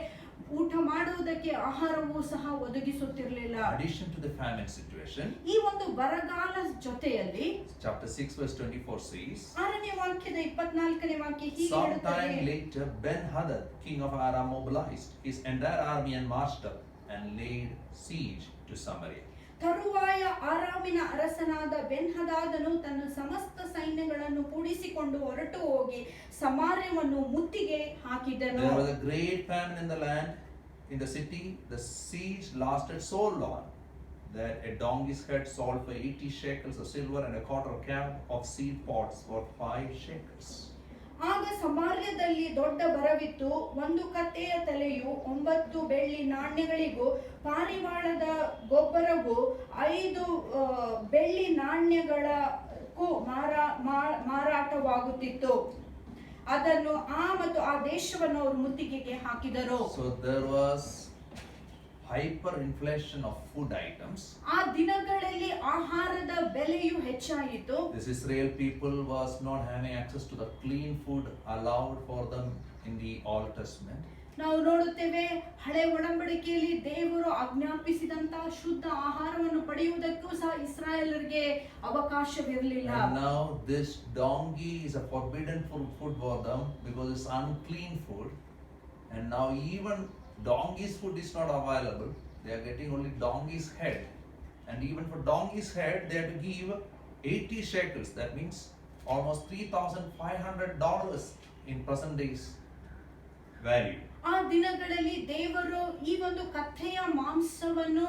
ಊಟ ಮಾಡುವುದಕ್ಕೆ ಆಹಾರವೂ ಸಹ ಒದಗಿಸುತ್ತಿರಲಿಲ್ಲ. Addition to the famine situation, ಈ ಒಂದು ಬರಗಾಲ ಜೊತೆಯಲ್ಲಿ chapter 6 verse 24 says, 6ನೇ ವಾಕ್ಯದ 24ನೇ ವಾಕ್ಯ ಹೀಗೆ sometime ಹೇಳುತ್ತದೆ. later Ben-Hadad, king of Aram, mobilized his entire army and marched up and laid siege to Samaria. ತರುವಾಯ ಆರಾಮಿನ ಅರಸನಾದ ಬೆನ್ಹದಾದನು ತನ್ನ ಸಮಸ್ತ ಸೈನ್ಯಗಳನ್ನು ಕೂಡಿಸಿಕೊಂಡು ಹೊರಟು ಹೋಗಿ ಸಮಾರ್ಯವನ್ನು ಮುತ್ತಿಗೆ ಹಾಕಿದನು. There was a great famine in the land, in the city. The siege lasted so long that a donkey's head sold for 80 shekels of silver and a quarter cab of seed pods for 5 shekels. ಆಗ ಸಮಾರ್ಯದಲ್ಲಿ ದೊಡ್ಡ ಬರವಿತ್ತು. ಒಂದು ಕತ್ತೆಯ ತಲೆಯು 9 ಬೆಳ್ಳಿ ನಾಣ್ಯಗಳಿಗೂ ಪಾರಿವಾಳದ ಗೊಬ್ಬರವು 5 ಬೆಳ್ಳಿ ನಾಣ್ಯಗಳಕ್ಕೂ ಮಾರಾಟವಾಗುತ್ತಿತ್ತು. ಅದನ್ನು ಮತ್ತು ಆ ದೇಶವನ್ನು ಅವರು ಮುತ್ತಿಗೆಗೆ ಹಾಕಿದರು. So there was hyperinflation of food items. ಆ ದಿನಗಳಲ್ಲಿ ಆಹಾರದ ಬೆಲೆಯು ಹೆಚ್ಚಾಯಿತು. This Israel people was not having access to the clean food allowed for them in the Old Testament. ನಾವು ನೋಡುತ್ತೇವೆ, ಹಳೆ ಒಡಂಬಡಿಕೆಯಲ್ಲಿ ದೇವರು ಆಜ್ಞಾಪಿಸಿದಂತಹ ಶುದ್ಧ ಆಹಾರವನ್ನು ಪಡೆಯುವುದಕ್ಕೂ ಸಹ ಇಸ್ರಾಯೇಲರಿಗೆ ಅವಕಾಶವಿರಲಿಲ್ಲ. And now this donkey is a forbidden food for them because it's unclean food. And now even donkey's food is not available. They are getting only donkey's head. And even for donkey's head, they have to give 80 shekels. That means almost $3,500 in present days value. ಆ ದಿನಗಳಲ್ಲಿ ದೇವರು ಈ ಒಂದು ಕಥೆಯ ಮಾಂಸವನ್ನು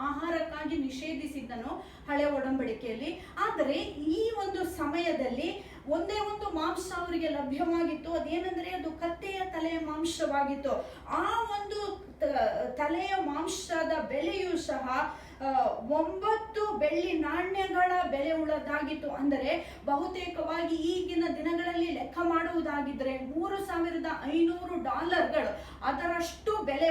ಆಹಾರಕ್ಕಾಗಿ ನಿಷೇಧಿಸಿದ್ದನು ಹಳೆ ಒಡಂಬಡಿಕೆಯಲ್ಲಿ. ಆದರೆ ಈ ಒಂದು ಸಮಯದಲ್ಲಿ ಒಂದೇ ಒಂದು ಮಾಂಸ ಅವರಿಗೆ ಲಭ್ಯವಾಗಿತ್ತು. ಅದೇನೆಂದರೆ ಅದು ಕತ್ತೆಯ ತಲೆಯ ಮಾಂಸವಾಗಿತ್ತು. ಆ ಒಂದು ತಲೆಯ ಮಾಂಸದ ಬೆಲೆಯೂ ಸಹ 9 ಬೆಳ್ಳಿ ನಾಣ್ಯಗಳ ಬೆಲೆ ಉಳ್ಳದಾಗಿತ್ತು. ಅಂದರೆ ಬಹುತೇಕವಾಗಿ ಈಗಿನ ದಿನಗಳಲ್ಲಿ ಲೆಕ್ಕ ಮಾಡುವುದಾಗಿದ್ರೆ $3,500 ಅದರಷ್ಟು ಬೆಲೆ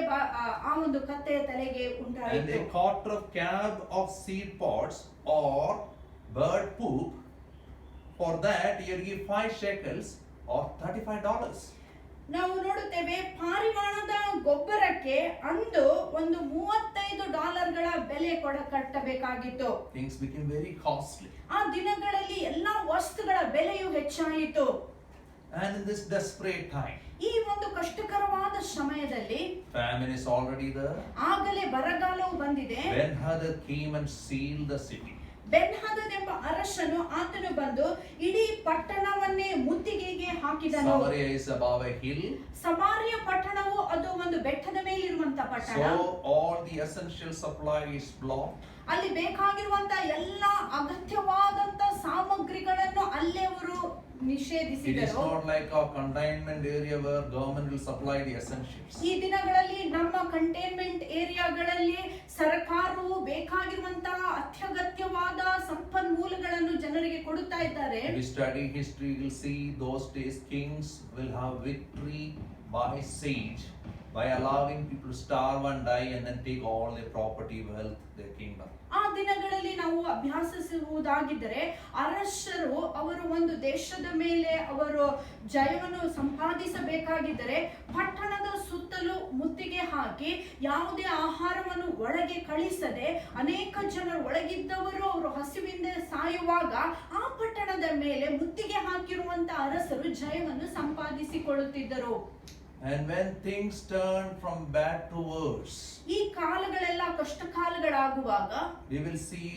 ಆ ಒಂದು ಕತ್ತೆಯ ತಲೆಗೆ ಉಂಟಾಯಿತು. And a quarter of cab of seed pods or bird poop, for that you give 5 shekels or $35. ನಾವು ನೋಡುತ್ತೇವೆ, ಪಾರಿವಾಳದ ಗೊಬ್ಬರಕ್ಕೆ ಅಂದು ಒಂದು $35 ಬೆಲೆ ಕಟ್ಟಬೇಕಾಗಿತ್ತು. Things became very costly. ಆ ದಿನಗಳಲ್ಲಿ ಎಲ್ಲಾ ವಸ್ತುಗಳ ಬೆಲೆಯು ಹೆಚ್ಚಾಯಿತು. And in this desperate time, ಈ ಒಂದು ಕಷ್ಟಕರವಾದ ಸಮಯದಲ್ಲಿ, famine is already there. ಆಗಲೇ ಬರಗಾಲವು ಬಂದಿದೆ. Ben-Hadad came and sealed the city. ಬೆನ್ಹದದ್ ಎಂಬ ಅರಸನು ಆತನು ಬಂದು ಇಡೀ ಪಟ್ಟಣವನ್ನೇ ಮುತ್ತಿಗೆಗೆ ಹಾಕಿದನು. Samaria is above a hill. ಸಮಾರ್ಯ ಪಟ್ಟಣವು ಅದು ಒಂದು ಬೆಟ್ಟದ ಮೇಲಿರುವಂತ ಪಟ್ಟಣ. So all the essential supply is blocked. ಅಲ್ಲಿ ಬೇಕಾಗಿರುವಂತ ಎಲ್ಲಾ ಅಗತ್ಯವಾದಂತ ಸಾಮಗ್ರಿಗಳನ್ನು ಅಲ್ಲೇ ಅವರು ನಿಷೇಧಿಸಿದರು. It is not like our containment area where government will supply the essentials. ಈ ದಿನಗಳಲ್ಲಿ ನಮ್ಮ ಕಂಟೈನ್ಮೆಂಟ್ ಏರಿಯಾಗಳಲ್ಲಿ ಸರ್ಕಾರವು ಬೇಕಾಗಿರುವಂತಹ ಅತ್ಯಗತ್ಯವಾದ ಸಂಪನ್ಮೂಲಗಳನ್ನು ಜನರಿಗೆ ಕೊಡುತ್ತಾ ಇದ್ದಾರೆ. If we study history, we will see those days kings will have victory by siege, by allowing people to starve and die and then take all their property, wealth, their kingdom. ಆ ದಿನಗಳಲ್ಲಿ ನಾವು ಅಭ್ಯಾಸಿಸುವುದಾಗಿದ್ದರೆ ಅರಸರು ಅವರು ಒಂದು ದೇಶದ ಮೇಲೆ ಅವರು ಜಯವನ್ನು ಸಂಪಾದಿಸಬೇಕಾಗಿದ್ದರೆ ಪಟ್ಟಣದ ಸುತ್ತಲೂ ಮುತ್ತಿಗೆ ಹಾಕಿ ಯಾವುದೇ ಆಹಾರವನ್ನು ಒಳಗೆ ಕಳಿಸದೆ ಅನೇಕ ಜನರು ಒಳಗಿದ್ದವರು ಅವರು ಹಸಿವಿಂದ ಸಾಯುವಾಗ ಆ ಪಟ್ಟಣದ ಮೇಲೆ ಮುತ್ತಿಗೆ ಹಾಕಿರುವಂತ ಅರಸರು ಜಯವನ್ನು ಸಂಪಾದಿಸಿಕೊಳ್ಳುತ್ತಿದ್ದರು. And when things turn from bad to worse, ಈ ಕಾಲಗಳೆಲ್ಲ ಕಷ್ಟ ಕಾಲಗಳಾಗುವಾಗ we will see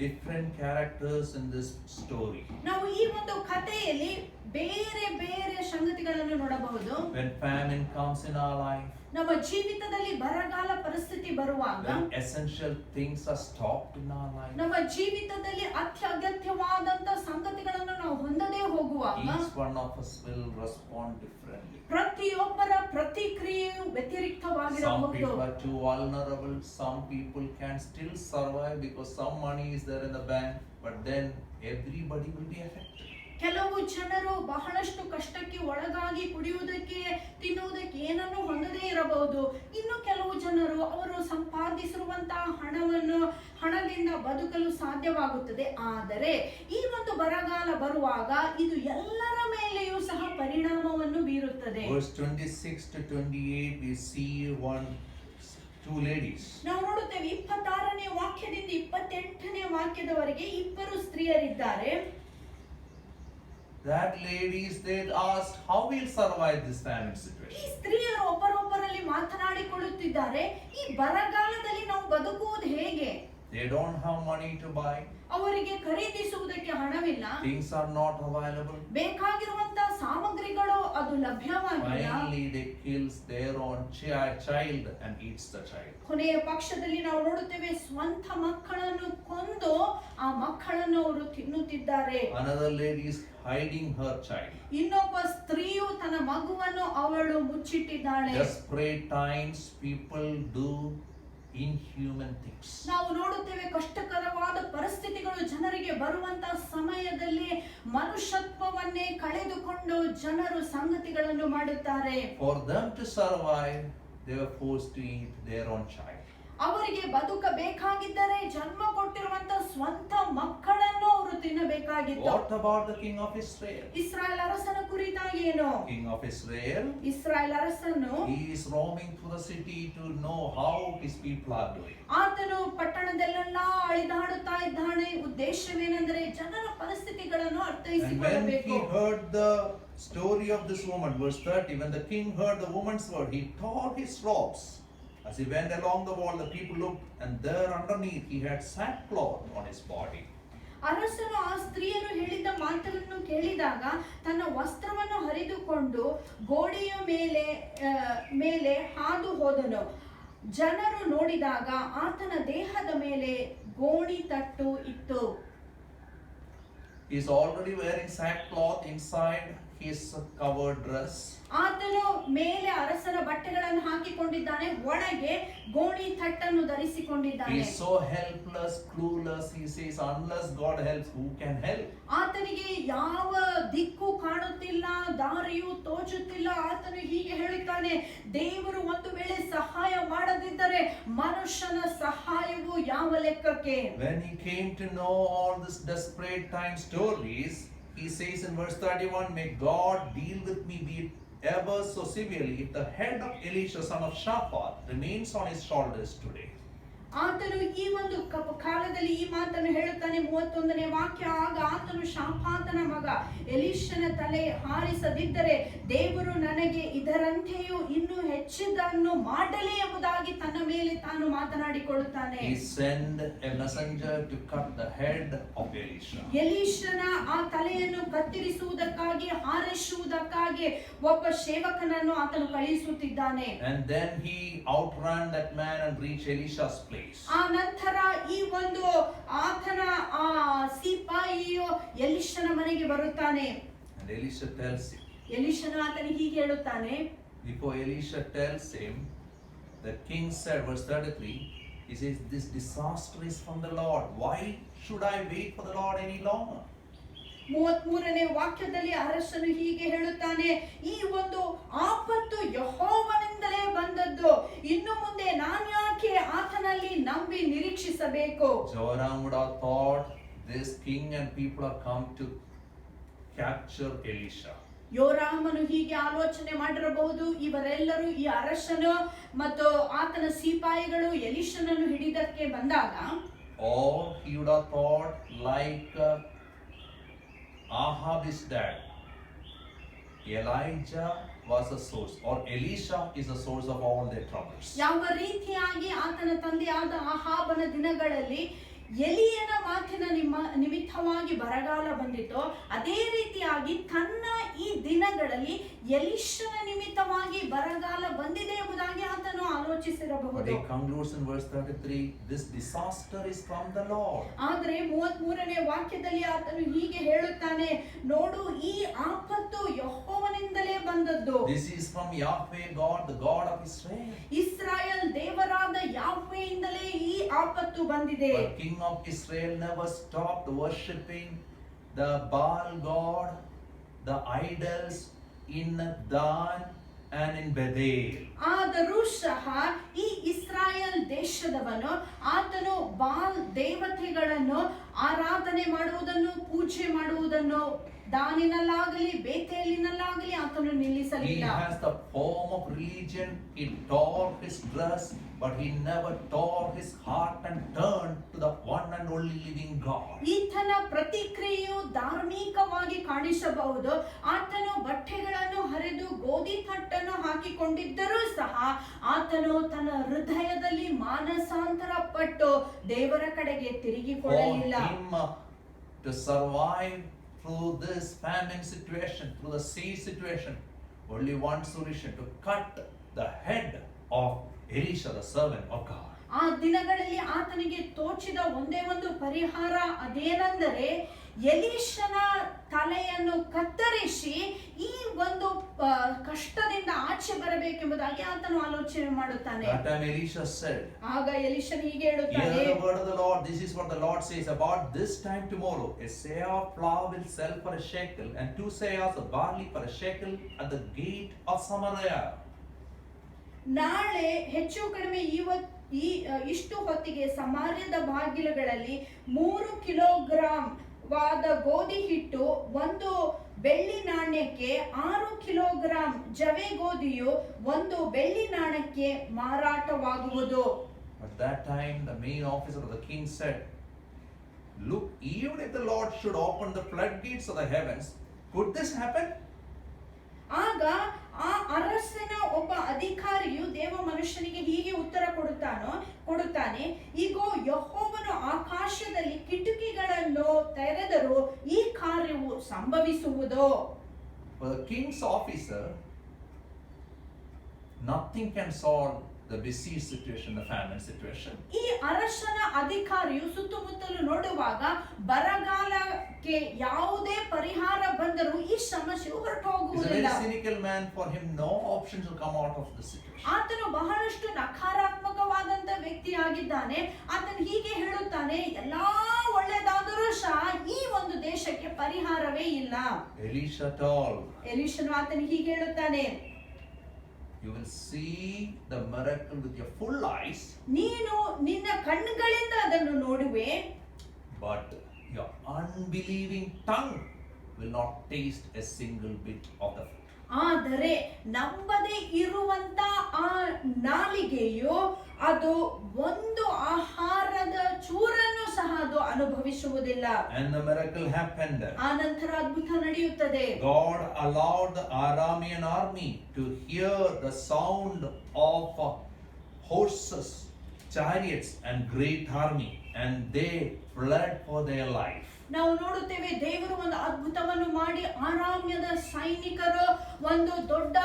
different characters in this story. ನಾವು ಈ ಒಂದು ಕಥೆಯಲ್ಲಿ ಬೇರೆ ಬೇರೆ ಸಂಗತಿಗಳನ್ನು ನೋಡಬಹುದು. When famine comes in our life, ನಮ್ಮ ಜೀವಿತದಲ್ಲಿ ಬರಗಾಲ ಪರಿಸ್ಥಿತಿ ಬರುವಾಗ, when essential things are stopped in our life, ನಮ್ಮ ಜೀವಿತದಲ್ಲಿ ಅತ್ಯಗತ್ಯವಾದಂತ ಸಂಗತಿಗಳನ್ನು ನಾವು ಹೊಂದದೇ ಹೋಗುವಾಗ, each one of us will respond differently. ಪ್ರತಿಯೊಬ್ಬರ ಪ್ರತಿಕ್ರಿಯೆಯು ವ್ಯತಿರಿಕ್ತವಾಗಿರಬಹುದು. Some people are too vulnerable. Some people can still survive because some money is there in the bank, but then everybody will be affected. ಕೆಲವು ಜನರು ಬಹಳಷ್ಟು ಕಷ್ಟಕ್ಕೆ ಒಳಗಾಗಿ ಕುಡಿಯುವುದಕ್ಕೆ ತಿನ್ನುವುದಕ್ಕೆ ಏನನ್ನು ಹೊಂದದೇ ಇರಬಹುದು. ಇನ್ನು ಕೆಲವು ಜನರು ಅವರು ಸಂಪಾದಿಸಿರುವಂತಹ ಹಣದಿಂದ ಬದುಕಲು ಸಾಧ್ಯವಾಗುತ್ತದೆ. ಆದರೆ ಈ ಒಂದು ಬರಗಾಲ ಬರುವಾಗ ಇದು ಎಲ್ಲರ ಮೇಲೆಯೂ ಸಹ ಪರಿಣಾಮವನ್ನು ಬೀರುತ್ತದೆ. Verse 26 to 28 we see two ladies. ನಾವು ನೋಡುತ್ತೇವೆ 26ನೇ ವಾಕ್ಯದಿಂದ 28ನೇ ವಾಕ್ಯದವರೆಗೆ ಇಬ್ಬರು ಸ್ತ್ರೀಯರಿದ್ದಾರೆ. That ladies, they asked, how we'll survive this famine situation? ಈ ಸ್ತ್ರೀಯರು ಒಬ್ಬರೊಬ್ಬರಲ್ಲಿ ಮಾತನಾಡಿಕೊಳ್ಳುತ್ತಿದ್ದಾರೆ, ಈ ಬರಗಾಲದಲ್ಲಿ ನಾವು ಬದುಕುವುದು ಹೇಗೆ? They don't have money to buy. ಅವರಿಗೆ ಖರೀದಿಸುವುದಕ್ಕೆ ಹಣವಿಲ್ಲ. Things are not available. ಬೇಕಾಗಿರುವಂತಹ ಸಾಮಗ್ರಿಗಳು ಅದು ಲಭ್ಯವಾಗಿಲ್ಲ. Finally, they kills their own child and eats the child. ಕೊನೆಯ ಪಕ್ಷದಲ್ಲಿ ನಾವು ನೋಡುತ್ತೇವೆ ಸ್ವಂತ ಮಕ್ಕಳನ್ನು ಕೊಂದು ಆ ಮಕ್ಕಳನ್ನು ಅವರು ತಿನ್ನುತ್ತಿದ್ದಾರೆ. Another lady is hiding her child. ಇನ್ನೊಬ್ಬ ಸ್ತ್ರೀಯು ತನ್ನ ಮಗುವನ್ನು ಅವಳು ಮುಚ್ಚಿಟ್ಟಿದ್ದಾಳೆ. Desperate times, people do inhuman things. ನಾವು ನೋಡುತ್ತೇವೆ ಕಷ್ಟಕರವಾದ ಪರಿಸ್ಥಿತಿಗಳು ಜನರಿಗೆ ಬರುವಂತಹ ಸಮಯದಲ್ಲಿ ಮನುಷ್ಯತ್ವವನ್ನೇ ಕಳೆದುಕೊಂಡು ಜನರು ಸಂಗತಿಗಳನ್ನು ಮಾಡುತ್ತಾರೆ. For them to survive, they were forced to eat their own child. ಅವರಿಗೆ ಬದುಕಬೇಕಾಗಿದ್ದರೆ ಜನ್ಮ ಕೊಟ್ಟಿರುವಂತಹ ಸ್ವಂತ ಮಕ್ಕಳನ್ನು ಅವರು ತಿನ್ನಬೇಕಾಗಿತ್ತು. What about the king of Israel? Israel ಅರಸನ ಕುರಿತಾಗಿ ಏನು? King of Israel, ಇಸ್ರಾಯೇಲ್ ಅರಸನು he is roaming through the city to know how his people are doing. ಆತನು ಪಟ್ಟಣದಲ್ಲೆಲ್ಲ ಅಳಿದಾಡುತ್ತಾ ಇದ್ದಾನೆ. ಉದ್ದೇಶವೇನೆಂದರೆ ಜನರ ಪರಿಸ್ಥಿತಿಗಳನ್ನು And when ಅರ್ಥೈಸಿಕೊಳ್ಳಬೇಕು. he heard the story of this woman, verse 30, when the king heard the woman's word, he tore his robes. As he went along the wall, the people looked, and there underneath he had sackcloth on his body. ಅರಸನು ಆ ಸ್ತ್ರೀಯರು ಹೇಳಿದ ಮಾತನ್ನು ಕೇಳಿದಾಗ ತನ್ನ ವಸ್ತ್ರವನ್ನು ಹರಿದುಕೊಂಡು ಗೋಡೆಯ ಮೇಲೆ ಹಾದು ಹೋದನು. ಜನರು ನೋಡಿದಾಗ ಆತನ ದೇಹದ ಮೇಲೆ ಗೋಣಿ ತಟ್ಟು ಇತ್ತು. He is already wearing sackcloth inside his covered dress. ಆತನು ಮೇಲೆ ಅರಸನ ಬಟ್ಟೆಗಳನ್ನು ಹಾಕಿಕೊಂಡಿದ್ದಾನೆ, ಒಳಗೆ ಗೋಣಿ ತಟ್ಟನ್ನು He ಧರಿಸಿಕೊಂಡಿದ್ದಾನೆ. is so helpless, clueless. He says, unless God helps, who can help? ಆತನಿಗೆ ಯಾವ ದಿಕ್ಕು ಕಾಣುತ್ತಿಲ್ಲ, ದಾರಿಯು ತೋಚುತ್ತಿಲ್ಲ. ಆತನು ಹೀಗೆ ಹೇಳುತ್ತಾನೆ, ದೇವರು ಒಂದು ವೇಳೆ ಸಹಾಯ ಮಾಡದಿದ್ದರೆ ಮನುಷ್ಯನ ಸಹಾಯವು ಯಾವ ಲೆಕ್ಕಕ್ಕೆ? When he came to know all this desperate time stories, he says in verse 31, may God deal with me, be it ever so severely, if the head of Elisha son of Shaphat remains on his shoulders today. ಆತನು ಈ ಒಂದು ಕಾಲದಲ್ಲಿ ಈ ಮಾತನ್ನು ಹೇಳುತ್ತಾನೆ. 31ನೇ ವಾಕ್ಯ, ಆಗ ಆತನು ಶಾಫಾತನ ಮಗ ಎಲೀಷನ ತಲೆ ಹಾರಿಸದಿದ್ದರೆ ದೇವರು ನನಗೆ ಇದರಂತೆಯೂ ಇನ್ನೂ ಹೆಚ್ಚಿದನ್ನು ಮಾಡಲಿ ಎಂಬುದಾಗಿ ತನ್ನ ಮೇಲೆ ತಾನು ಮಾತನಾಡಿಕೊಳ್ಳುತ್ತಾನೆ. He sent a messenger to cut the head of Elisha. ಎಲೀಷನ ಆ ತಲೆಯನ್ನು ಕತ್ತರಿಸುವುದಕ್ಕಾಗಿ ಹಾರಿಸುವುದಕ್ಕಾಗಿ ಒಬ್ಬ ಸೇವಕನನ್ನು ಆತನು ಕಳುಹಿಸುತ್ತಿದ್ದಾನೆ. And then he outran that man and reached Elisha's place. ಆ ನಂತರ ಈ ಒಂದು ಆತನ ಆ ಸಿಪಾಯಿಯು ಎಲೀಷನ ಮನೆಗೆ ಬರುತ್ತಾನೆ. And Elisha tells him, ಎಲೀಷನು ಆತನಿಗೆ ಹೀಗೆ ಹೇಳುತ್ತಾನೆ. before Elisha tells him, the king said, verse 33, he says, this disaster is from the Lord. Why should I wait for the Lord any longer? 33ನೇ ವಾಕ್ಯದಲ್ಲಿ ಅರಸನು ಹೀಗೆ ಹೇಳುತ್ತಾನೆ, ಈ ಒಂದು ಆಪತ್ತು ಯೆಹೋವನಿಂದಲೇ ಬಂದದ್ದು, ಇನ್ನು ಮುಂದೆ ನಾನು ಯಾಕೆ ಆತನಲ್ಲಿ ನಂಬಿ ನಿರೀಕ್ಷಿಸಬೇಕು? Joram would have thought this king and people have come to capture Elisha. ಯೋರಾಮನು ಹೀಗೆ ಆಲೋಚನೆ ಮಾಡಿರಬಹುದು, ಇವರೆಲ್ಲರೂ ಈ ಅರಸನು ಮತ್ತು ಆತನ ಸಿಪಾಯಿಗಳು ಎಲೀಷನನ್ನು ಹಿಡಿದಕ್ಕೆ ಬಂದಾಗ. Or he would have thought like Ahab is dead, Elijah was a source, or Elisha is a source of all their troubles. ಯಾವ ರೀತಿಯಾಗಿ ಆತನ ತಂದೆಯಾದ ಆಹಾಬನ ದಿನಗಳಲ್ಲಿ ಎಲಿಯನ ಮಾತಿನ ನಿಮಿತ್ತವಾಗಿ ಬರಗಾಲ ಬಂದಿತೋ, ಅದೇ ರೀತಿಯಾಗಿ ತನ್ನ ಈ ದಿನಗಳಲ್ಲಿ ಎಲೀಷನ ನಿಮಿತ್ತವಾಗಿ ಬರಗಾಲ ಬಂದಿದೆ ಎಂಬುದಾಗಿ ಆತನು ಆಲೋಚಿಸಿರಬಹುದು. But he concludes in verse 33, this disaster is from the Lord. ಆದರೆ 33ನೇ ವಾಕ್ಯದಲ್ಲಿ ಆತನು ಹೀಗೆ ಹೇಳುತ್ತಾನೆ, ನೋಡು, ಈ ಆಪತ್ತು ಯೆಹೋವನಿಂದಲೇ ಬಂದದ್ದು. This is from Yahweh God, the God of Israel. Israel ದೇವರಾದ ಯಾಹ್ವೆಯಿಂದಲೇ ಈ ಆಪತ್ತು ಬಂದಿದೆ. But King of Israel never stopped worshipping the Baal God, the idols in Dan and in Bethel. ಆದರೂ ಸಹ ಈ ಇಸ್ರಾಯೇಲ್ ದೇಶದವನು ಆತನು ಬಾಲ್ ದೇವತೆಗಳನ್ನು ಆರಾಧನೆ ಮಾಡುವುದನ್ನು, ಪೂಜೆ ಮಾಡುವುದನ್ನು ದಾನಿನಲ್ಲಾಗಲಿ ಬೇತೇಲಿನಲ್ಲಾಗಲಿ ಆತನು He ನಿಲ್ಲಿಸಲಿಲ್ಲ. has the form of religion. He tore his dress, but he never tore his heart and turned to the one and only living God. ಈತನ ಪ್ರತಿಕ್ರಿಯೆಯು ಧಾರ್ಮಿಕವಾಗಿ ಕಾಣಿಸಬಹುದು. ಆತನು ಬಟ್ಟೆಗಳನ್ನು ಹರಿದು ಗೋಧಿ ತಟ್ಟನ್ನು ಹಾಕಿಕೊಂಡಿದ್ದರೂ ಸಹ ಆತನು ತನ್ನ ಹೃದಯದಲ್ಲಿ ಮಾನಸಾಂತರ ಪಟ್ಟು ದೇವರ ಕಡೆಗೆ For ತಿರುಗಿಕೊಳ್ಳಲಿಲ್ಲ. him to survive through this famine situation, through the siege situation, only one solution: to cut the head of Elisha, the servant of God. ಆ ದಿನಗಳಲ್ಲಿ ಆತನಿಗೆ ತೋಚಿದ ಒಂದೇ ಒಂದು ಪರಿಹಾರ ಅದೇನೆಂದರೆ ಎಲೀಷನ ತಲೆಯನ್ನು ಕತ್ತರಿಸಿ ಈ ಒಂದು ಕಷ್ಟದಿಂದ ಆಚೆ ಬರಬೇಕೆಂಬುದಾಗಿ ಆತನು ಆಲೋಚನೆ ಮಾಡುತ್ತಾನೆ. That time Elisha said, ಆಗ ಎಲೀಷನು ಹೀಗೆ ಹೇಳುತ್ತಾನೆ, hear the word of the Lord. This is what the Lord says: about this time tomorrow, a seah of flour will sell for a shekel, and 2 seahs of barley for a shekel at the gate of Samaria. ನಾಳೆ ಹೆಚ್ಚು ಕಡಿಮೆ ಇಷ್ಟು ಹೊತ್ತಿಗೆ ಸಮಾರ್ಯದ ಬಾಗಿಲುಗಳಲ್ಲಿ 3 kilogram ವಾದ ಗೋಧಿ ಹಿಟ್ಟು, 1 ಬೆಳ್ಳಿ ನಾಣ್ಯಕ್ಕೆ 6 ಕಿಲೋಗ್ರಾಂ ಜವೆ ಗೋಧಿಯು 1 ಬೆಳ್ಳಿ ನಾಣ್ಯಕ್ಕೆ ಮಾರಾಟವಾಗುವುದು. At that time, the main officer of the king said, look, even if the Lord should open the floodgates of the heavens, could this happen? ಆಗ ಆ ಅರಸನ ಒಬ್ಬ ಅಧಿಕಾರಿಯು ದೇವ ಮನುಷ್ಯನಿಗೆ ಹೀಗೆ ಉತ್ತರ ಕೊಡುತ್ತಾನೆ, ಈಗೋ ಯೆಹೋವನು ಆಕಾಶದಲ್ಲಿ ಕಿಟಕಿಗಳನ್ನು ತೆರೆದರೂ ಈ ಕಾರ್ಯವು ಸಂಭವಿಸುವುದು. For the king's officer, nothing can solve the besieged situation, the famine situation. ಈ ಅರಸನ ಅಧಿಕಾರಿಯು ಸುತ್ತಮುತ್ತಲು ನೋಡುವಾಗ ಬರಗಾಲಕ್ಕೆ ಯಾವುದೇ ಪರಿಹಾರ ಬಂದರೂ ಈ ಸಮಸ್ಯೆಯು ಹೊರಟು He's a ಹೋಗುವುದಿಲ್ಲ. very cynical man. For him, no options will come out of the situation. ಆತನು ಬಹಳಷ್ಟು ನಕಾರಾತ್ಮಕವಾದಂತ ವ್ಯಕ್ತಿ ಆಗಿದ್ದಾನೆ. ಆತನು ಹೀಗೆ ಹೇಳುತ್ತಾನೆ, ಎಲ್ಲಾ ಒಳ್ಳೆದಾದರೂ ಸಹ ಈ ಒಂದು ದೇಶಕ್ಕೆ ಪರಿಹಾರವೇ ಇಲ್ಲ. Elisha told, ಎಲೀಷನು ಆತನಿಗೆ ಹೀಗೆ ಹೇಳುತ್ತಾನೆ, you will see the miracle with your full eyes, ನೀನು ನಿನ್ನ ಕಣ್ಣುಗಳಿಂದ ಅದನ್ನು ನೋಡುವೆ, but your unbelieving tongue will not taste a single bit of the food. ಆದರೆ ನಂಬದೇ ಇರುವಂತ ಆ ನಾಲಿಗೆಯು ಅದು ಒಂದು ಆಹಾರದ ಚೂರನ್ನು ಸಹ ಅದು ಅನುಭವಿಸುವುದಿಲ್ಲ. And the miracle happened. ಆ ನಂತರ ಅದ್ಭುತ ನಡೆಯುತ್ತದೆ. God allowed the Aramean army to hear the sound of horses, chariots, and great army, and they fled for their life. ನಾವು ನೋಡುತ್ತೇವೆ, ದೇವರು ಒಂದು ಅದ್ಭುತವನ್ನು ಮಾಡಿ ಆರಾಮ್ಯದ ಸೈನಿಕರು ಒಂದು ದೊಡ್ಡ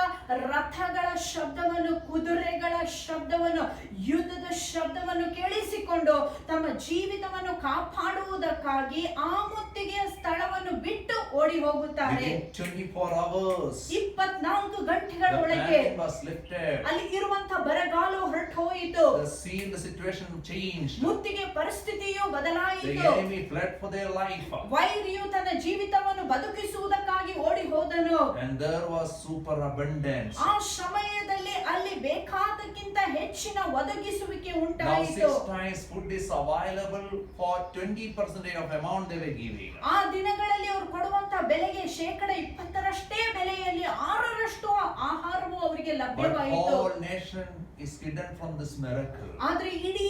ರಥಗಳ ಶಬ್ದವನ್ನು, ಕುದುರೆಗಳ ಶಬ್ದವನ್ನು, ಯುದ್ಧದ ಶಬ್ದವನ್ನು ಕೇಳಿಸಿಕೊಂಡು ತಮ್ಮ ಜೀವಿತವನ್ನು ಕಾಪಾಡುವುದಕ್ಕಾಗಿ ಆ ಮುತ್ತಿಗೆಯ ಸ್ಥಳವನ್ನು ಬಿಟ್ಟು ಓಡಿ ಹೋಗುತ್ತಾರೆ. Within 24 hours, 24 ಗಂಟೆಗಳ the ಒಳಗೆ famine was lifted. ಅಲ್ಲಿ ಇರುವಂತ ಬರಗಾಲ ಹೊರಟು ಹೋಯಿತು. The situation changed. ಮುತ್ತಿಗೆ ಪರಿಸ್ಥಿತಿಯು The ಬದಲಾಯಿತು. enemy fled for their life. ವೈರಿಯು ತನ್ನ ಜೀವಿತವನ್ನು ಬದುಕಿಸುವುದಕ್ಕಾಗಿ ಓಡಿ ಹೋದನು. And there was super abundance. ಆ ಸಮಯದಲ್ಲಿ ಅಲ್ಲಿ ಬೇಕಾದಕ್ಕಿಂತ ಹೆಚ್ಚಿನ ಒದಗಿಸುವಿಕೆ Now ಉಂಟಾಯಿತು. 6 times food is available for 20% of amount they were giving. ಆ ದಿನಗಳಲ್ಲಿ ಅವರು ಕೊಡುವಂತ ಬೆಲೆಗೆ 20% ಬೆಲೆಯಲ್ಲಿ 6ರಷ್ಟು ಆಹಾರವು ಅವರಿಗೆ But ಲಭ್ಯವಾಯಿತು. whole nation is hidden from this miracle. ಆದ್ರೆ ಇಡೀ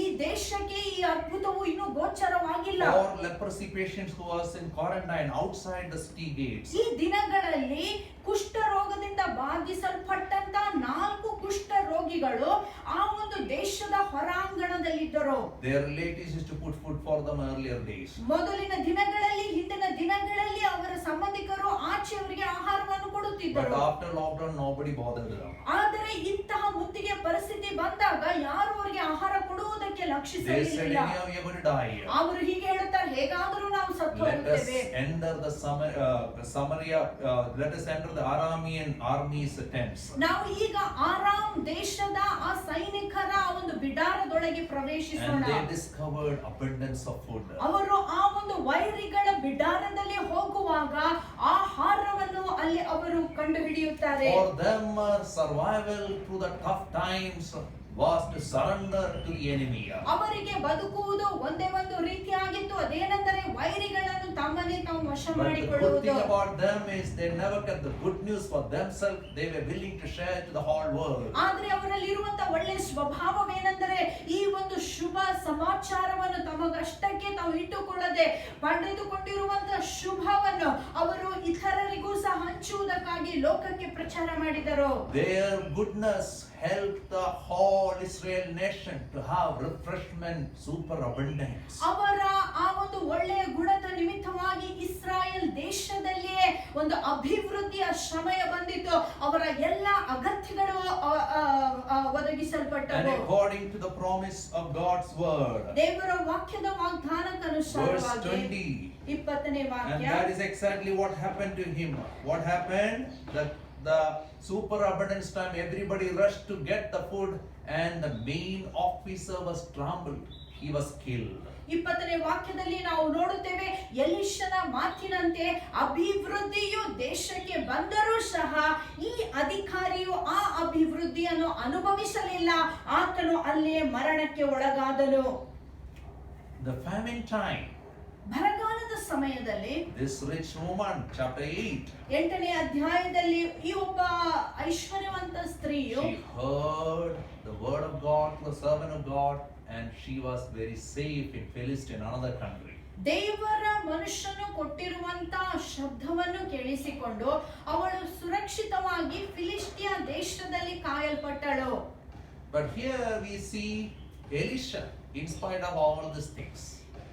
ಈ ದೇಶಕ್ಕೆ ಈ ಅದ್ಭುತವು ಇನ್ನೂ ಗೋಚರವಾಗಿಲ್ಲ. 4 leprosy patients who was in quarantine outside the city gates. ಈ ದಿನಗಳಲ್ಲಿ ಕುಷ್ಠ ರೋಗದಿಂದ ಬಾಧಿಸಲ್ಪಟ್ಟಂತ 4 ಕುಷ್ಠ ರೋಗಿಗಳು ಆ ಒಂದು ದೇಶದ ಹೊರಾಂಗಣದಲ್ಲಿದ್ದರು. Their relatives used to put food for them earlier days. ಮೊದಲಿನ ದಿನಗಳಲ್ಲಿ, ಹಿಂದಿನ ದಿನಗಳಲ್ಲಿ ಅವರ ಸಂಬಂಧಿಕರು ಆಚೆ ಅವರಿಗೆ ಆಹಾರವನ್ನು But ಕೊಡುತ್ತಿದ್ದರು. after lockdown, nobody bothered them. ಆದರೆ ಇಂತಹ ಮುತ್ತಿಗೆ ಪರಿಸ್ಥಿತಿ ಬಂದಾಗ ಯಾರು ಅವರಿಗೆ ಆಹಾರ ಕೊಡುವುದಕ್ಕೆ They said, ಲಕ್ಷಿಸಲಿಲ್ಲ. anyhow, we are going to die here. ಅವರು ಹೀಗೆ ಹೇಳ್ತಾರೆ, ಹೇಗಾದರೂ ನಾವು ಸತ್ತು Let us ಹೋಗುತ್ತೇವೆ. enter the Samaria. Let us enter the Aramean army's tents. ನಾವು ಈಗ ಆರಾಮ್ ದೇಶದ ಆ ಸೈನಿಕರ ಆ ಒಂದು ಬಿಡಾರದೊಳಗೆ ಪ್ರವೇಶಿಸೋಣ. And they discovered abundance of food. ಅವರು ಆ ಒಂದು ವೈರಿಗಳ ಬಿಡಾರದಲ್ಲಿ ಹೋಗುವಾಗ ಆಹಾರವನ್ನು ಅಲ್ಲಿ ಅವರು ಕಂಡುಹಿಡಿಯುತ್ತಾರೆ. For them, survival through the tough times was to surrender to the enemy. ಅವರಿಗೆ ಬದುಕುವುದು ಒಂದೇ ಒಂದು ರೀತಿಯಾಗಿತ್ತು, ಅದೇನೆಂದರೆ ವೈರಿಗಳನ್ನು ತಮ್ಮನ್ನೇ ತಾವು ವಶ But the good thing ಮಾಡಿಕೊಳ್ಳುವುದು. about them is they never kept the good news for themselves. They were willing to share to the whole world. ಆದ್ರೆ ಅವರಲ್ಲಿ ಇರುವಂತಹ ಒಳ್ಳೆ ಸ್ವಭಾವವೇನೆಂದರೆ ಈ ಒಂದು ಶುಭ ಸಮಾಚಾರವನ್ನು ತಮಗಷ್ಟಕ್ಕೆ ತಾವು ಇಟ್ಟುಕೊಳ್ಳದೆ ಪಡೆದುಕೊಂಡಿರುವಂತಹ ಶುಭವನ್ನು ಅವರು ಇತರರಿಗೂ ಸಹ ಹಂಚುವುದಕ್ಕಾಗಿ ಲೋಕಕ್ಕೆ ಪ್ರಚಾರ ಮಾಡಿದರು. Their goodness helped the whole Israel nation to have refreshment, superabundance. ಅವರ ಆ ಒಂದು ಒಳ್ಳೆಯ ಗುಣದ ನಿಮಿತ್ತವಾಗಿ ಇಸ್ರಾಯೇಲ್ ದೇಶದಲ್ಲಿಯೇ ಒಂದು ಅಭಿವೃದ್ಧಿಯ ಸಮಯ ಬಂದಿತ್ತು. ಅವರ ಎಲ್ಲ ಅಗತ್ಯಗಳು And ಒದಗಿಸಲ್ಪಟ್ಟವು. according to the promise of God's word, ದೇವರ ವಾಕ್ಯದ ವಾಗ್ದಾನಕ್ಕನುಸಾರವಾಗಿ verse 20, 20ನೇ and ವಾಕ್ಯ. that is exactly what happened to him. What happened? The superabundance time, everybody rushed to get the food, and the main officer was trampled. He was killed. 20ನೇ ವಾಕ್ಯದಲ್ಲಿ ನಾವು ನೋಡುತ್ತೇವೆ, ಎಲೀಷನ ಮಾತಿನಂತೆ ಅಭಿವೃದ್ಧಿಯು ದೇಶಕ್ಕೆ ಬಂದರೂ ಸಹ ಈ ಅಧಿಕಾರಿಯು ಆ ಅಭಿವೃದ್ಧಿಯನ್ನು ಅನುಭವಿಸಲಿಲ್ಲ. ಆತನು ಅಲ್ಲಿಯೇ ಮರಣಕ್ಕೆ ಒಳಗಾದನು. The famine time, ಬರಗಾಲದ ಸಮಯದಲ್ಲಿ this rich woman, chapter 8, 8ನೇ ಅಧ್ಯಾಯದಲ್ಲಿ ಈ ಒಬ್ಬ ಐಶ್ವರ್ಯವಂತ ಸ್ತ್ರೀಯು she heard the word of God, the servant of God, and she was very safe in Philistine, another country. ದೇವರ ಮನುಷ್ಯನು ಕೊಟ್ಟಿರುವಂತ ಶಬ್ದವನ್ನು ಕೇಳಿಸಿಕೊಂಡು ಅವಳು ಸುರಕ್ಷಿತವಾಗಿ ಫಿಲಿಸ್ಟಿಯ ದೇಶದಲ್ಲಿ ಕಾಯಲ್ಪಟ್ಟಳು. But here we see Elisha, in spite of all these things,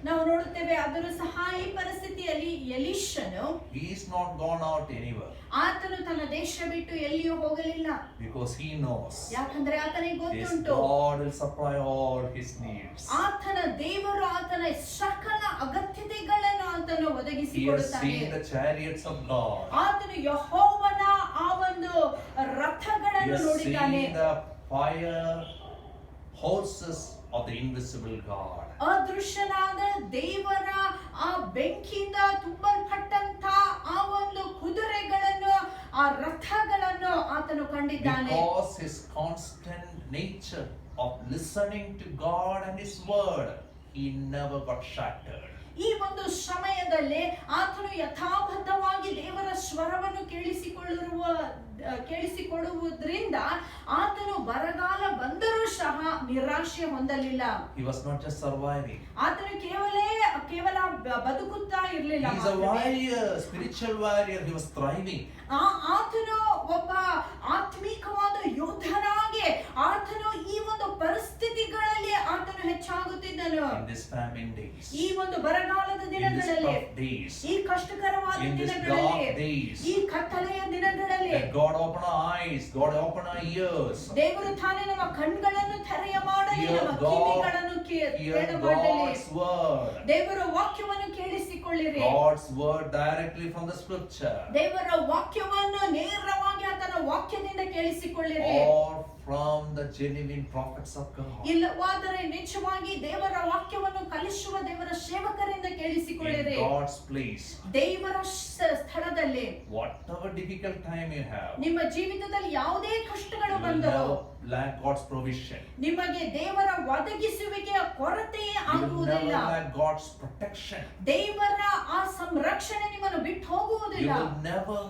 ನಾವು ನೋಡುತ್ತೇವೆ ಆದರೂ ಸಹ ಈ ಪರಿಸ್ಥಿತಿಯಲ್ಲಿ ಎಲೀಷನು he is not gone out anywhere, ಆತನು ತನ್ನ ದೇಶ ಬಿಟ್ಟು ಎಲ್ಲಿಯೂ ಹೋಗಲಿಲ್ಲ. because he knows ಯಾಕಂದ್ರೆ ಆತನಿಗೆ this ಗೊತ್ತುಂಟು, God will supply all his needs. ಆತನ ದೇವರು ಆತನ ಸಕಲ ಅಗತ್ಯತೆಗಳನ್ನು ಆತನು He has ಒದಗಿಸಿಕೊಡುತ್ತಾನೆ. seen the chariots of God. ಆತನು ಯೆಹೋವನ ಆ ಒಂದು He ರಥಗಳನ್ನು has ನೋಡಿದ್ದಾನೆ. seen the fire horses of the invisible God. ಅದೃಶ್ಯನಾದ ದೇವರ ಆ ಬೆಂಕಿಯಿಂದ ತುಂಬಲ್ಪಟ್ಟಂತ ಆ ಒಂದು ಕುದುರೆಗಳನ್ನು, ಆ ರಥಗಳನ್ನು ಆತನು ಕಂಡಿದ್ದಾನೆ. Because his constant nature of listening to God and his word, he never got shattered. ಈ ಒಂದು ಸಮಯದಲ್ಲಿ ಆತನು ಯಥಾಬದ್ಧವಾಗಿ ದೇವರ ಸ್ವರವನ್ನು ಕೇಳಿಸಿಕೊಳ್ಳುವುದರಿಂದ ಆತನು ಬರಗಾಲ ಬಂದರೂ ಸಹ ನಿರಾಶೆ ಹೊಂದಲಿಲ್ಲ. He was not just surviving. ಆತನು ಕೇವಲ ಬದುಕುತ್ತಾ ಇರಲಿಲ್ಲ. He is a warrior, spiritual warrior. He was thriving. ಆತನು ಒಬ್ಬ ಆತ್ಮಿಕವಾದ ಯೋಧನಾಗಿ ಆತನು ಈ ಒಂದು ಪರಿಸ್ಥಿತಿಗಳಲ್ಲಿ ಆತನು ಹೆಚ್ಚಾಗುತ್ತಿದ್ದನು. In this famine days, ಈ ಒಂದು ಬರಗಾಲದ in this ದಿನಗಳಲ್ಲಿ, tough days, ಈ ಕಷ್ಟಕರವಾದ in this ದಿನಗಳಲ್ಲಿ, dark days, ಈ ಕತ್ತಲೆಯ ದಿನಗಳಲ್ಲಿ that God open our eyes, God open our ears, ದೇವರು ತಾನೇ ನಮ್ಮ ಕಣ್ಗಳನ್ನು ತೆರೆಯ ಮಾಡಲಿ, hear ನಮ್ಮ God, ಕಿವಿಗಳನ್ನು hear ಮಾಡಲಿ. God's word, ದೇವರ ವಾಕ್ಯವನ್ನು ಕೇಳಿಸಿಕೊಳ್ಳಿರಿ. God's word directly from the scripture, ದೇವರ ವಾಕ್ಯವನ್ನು ನೇರವಾಗಿ ಆತನ ವಾಕ್ಯದಿಂದ ಕೇಳಿಸಿಕೊಳ್ಳಿರಿ. or from the genuine prophets of God. ಇಲ್ಲವಾದರೆ ನಿಜವಾಗಿ ದೇವರ ವಾಕ್ಯವನ್ನು ಕಲಿಸುವ ದೇವರ ಸೇವಕರಿಂದ ಕೇಳಿಸಿಕೊಳ್ಳಿರಿ. In God's place, ದೇವರ ಸ್ಥಳದಲ್ಲಿ whatever difficult time you have, ನಿಮ್ಮ ಜೀವಿತದಲ್ಲಿ ಯಾವುದೇ ಕಷ್ಟಗಳು you will ಬಂದರೂ never lack God's provision. ನಿಮಗೆ ದೇವರ ಒದಗಿಸುವಿಕೆಯ ಕೊರತೆಯೇ You will never ಆಗುವುದಿಲ್ಲ. lack God's protection. ದೇವರ ಆ ಸಂರಕ್ಷಣೆ ನಿಮ್ಮನ್ನು ಬಿಟ್ಟು You ಹೋಗುವುದಿಲ್ಲ. will never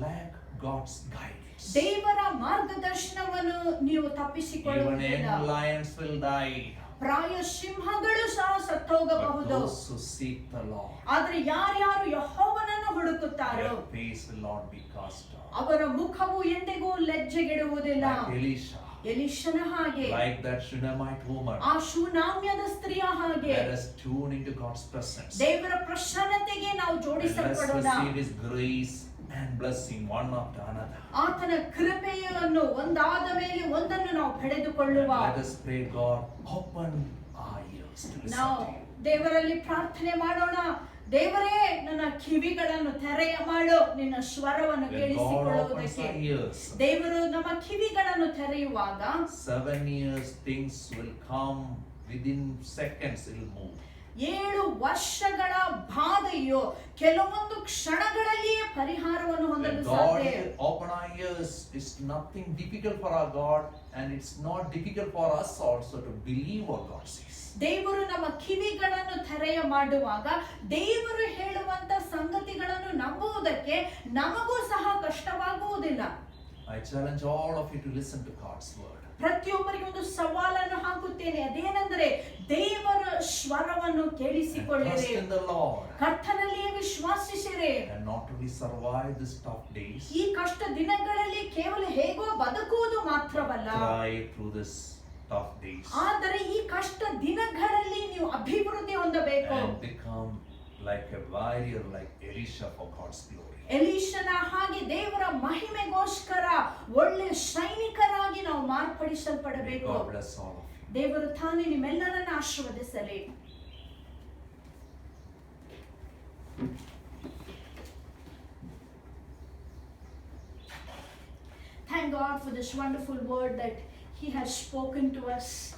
lack God's guidance. ದೇವರ ಮಾರ್ಗದರ್ಶನವನ್ನು ನೀವು Even ತಪ್ಪಿಸಿಕೊಳ್ಳುವುದಿಲ್ಲ. young lions will die, ಪ್ರಾಯ ಸಿಂಹಗಳು ಸಹ but ಸತ್ತೋಗಬಹುದು. those who seek the Lord, ಆದ್ರೆ ಯಾರ್ಯಾರು ಯೆಹೋವನನ್ನು ಹುಡುಕುತ್ತಾರೋ their face will not be cast down. ಅವರ ಮುಖವು ಎಂದಿಗೂ ಲಜ್ಜೆಗೆಡುವುದಿಲ್ಲ. Like Elisha, ಎಲೀಷನ ಹಾಗೆ, like that Shunammite woman, ಆ ಶೂನಾಮ್ಯದ ಸ್ತ್ರೀಯ ಹಾಗೆ let us tune into God's presence. ದೇವರ ಪ್ರಸನ್ನತೆಗೆ ನಾವು And let's ಜೋಡಿಸಲ್ಪಡೋಣ. receive His grace and blessing one after another. ಆತನ ಕೃಪೆಯನ್ನು ಒಂದಾದ ಮೇಲೆ ಒಂದನ್ನು ನಾವು ಪಡೆದುಕೊಳ್ಳುವ. And let us pray, God, open our ears to listen ನಾವು to you. ದೇವರಲ್ಲಿ ಪ್ರಾರ್ಥನೆ ಮಾಡೋಣ. ದೇವರೇ, ನನ್ನ ಕಿವಿಗಳನ್ನು ತೆರೆಯ ಮಾಡು, ನಿನ್ನ ಸ್ವರವನ್ನು When God opens ಕೇಳಿಸಿಕೊಳ್ಳುವುದಕ್ಕೆ. our ears, ದೇವರು ನಮ್ಮ ಕಿವಿಗಳನ್ನು ತೆರೆಯುವಾಗ 7 years things will come within seconds, it will move. 7 ವರ್ಷಗಳ ಬಾಧೆಯು ಕೆಲವೊಂದು ಕ್ಷಣಗಳಲ್ಲಿಯೇ ಪರಿಹಾರವನ್ನು When ಹೊಂದಲು God ಸಾಧ್ಯ. open our ears, it's nothing difficult for our God, and it's not difficult for us also to believe what God says. ದೇವರು ನಮ್ಮ ಕಿವಿಗಳನ್ನು ತೆರೆಯ ಮಾಡುವಾಗ ದೇವರು ಹೇಳುವಂತ ಸಂಗತಿಗಳನ್ನು ಮಾಡುವುದಕ್ಕೆ ನಮಗೂ ಸಹ ಕಷ್ಟವಾಗುವುದಿಲ್ಲ. I challenge all of you to listen to God's word. ಪ್ರತಿಯೊಬ್ಬರಿಗೆ ಒಂದು ಸವಾಲನ್ನು ಹಾಕುತ್ತೇನೆ, ಅದೇನೆಂದರೆ ದೇವರ ಸ್ವರವನ್ನು And ಕೇಳಿಸಿಕೊಳ್ಳಿರಿ, trust in the Lord. ಕರ್ತನಲ್ಲಿಯೇ ವಿಶ್ವಾಸಿಸಿರಿ. And not only survive these tough days, ಈ ಕಷ್ಟ ದಿನಗಳಲ್ಲಿ ಕೇವಲ ಹೇಗೋ ಬದುಕುವುದು ಮಾತ್ರವಲ್ಲ, thrive through this tough days ಆದರೆ ಈ ಕಷ್ಟ ದಿನಗಳಲ್ಲಿ ನೀವು ಅಭಿವೃದ್ಧಿ ಹೊಂದಬೇಕು. and become like a warrior like Elisha for God's glory. ಎಲೀಷನ ಹಾಗೆ ದೇವರ ಮಹಿಮೆಗೋಸ್ಕರ ಒಳ್ಳೆ ಸೈನಿಕರಾಗಿ ನಾವು May ಮಾರ್ಪಡಿಸಲ್ಪಡಬೇಕು. God bless all of you. ದೇವರು ತಾನೇ ನಿಮ್ಮೆಲ್ಲರನ್ನು ಆಶೀರ್ವದಿಸಲಿ. Thank God for this wonderful word that He has spoken to us.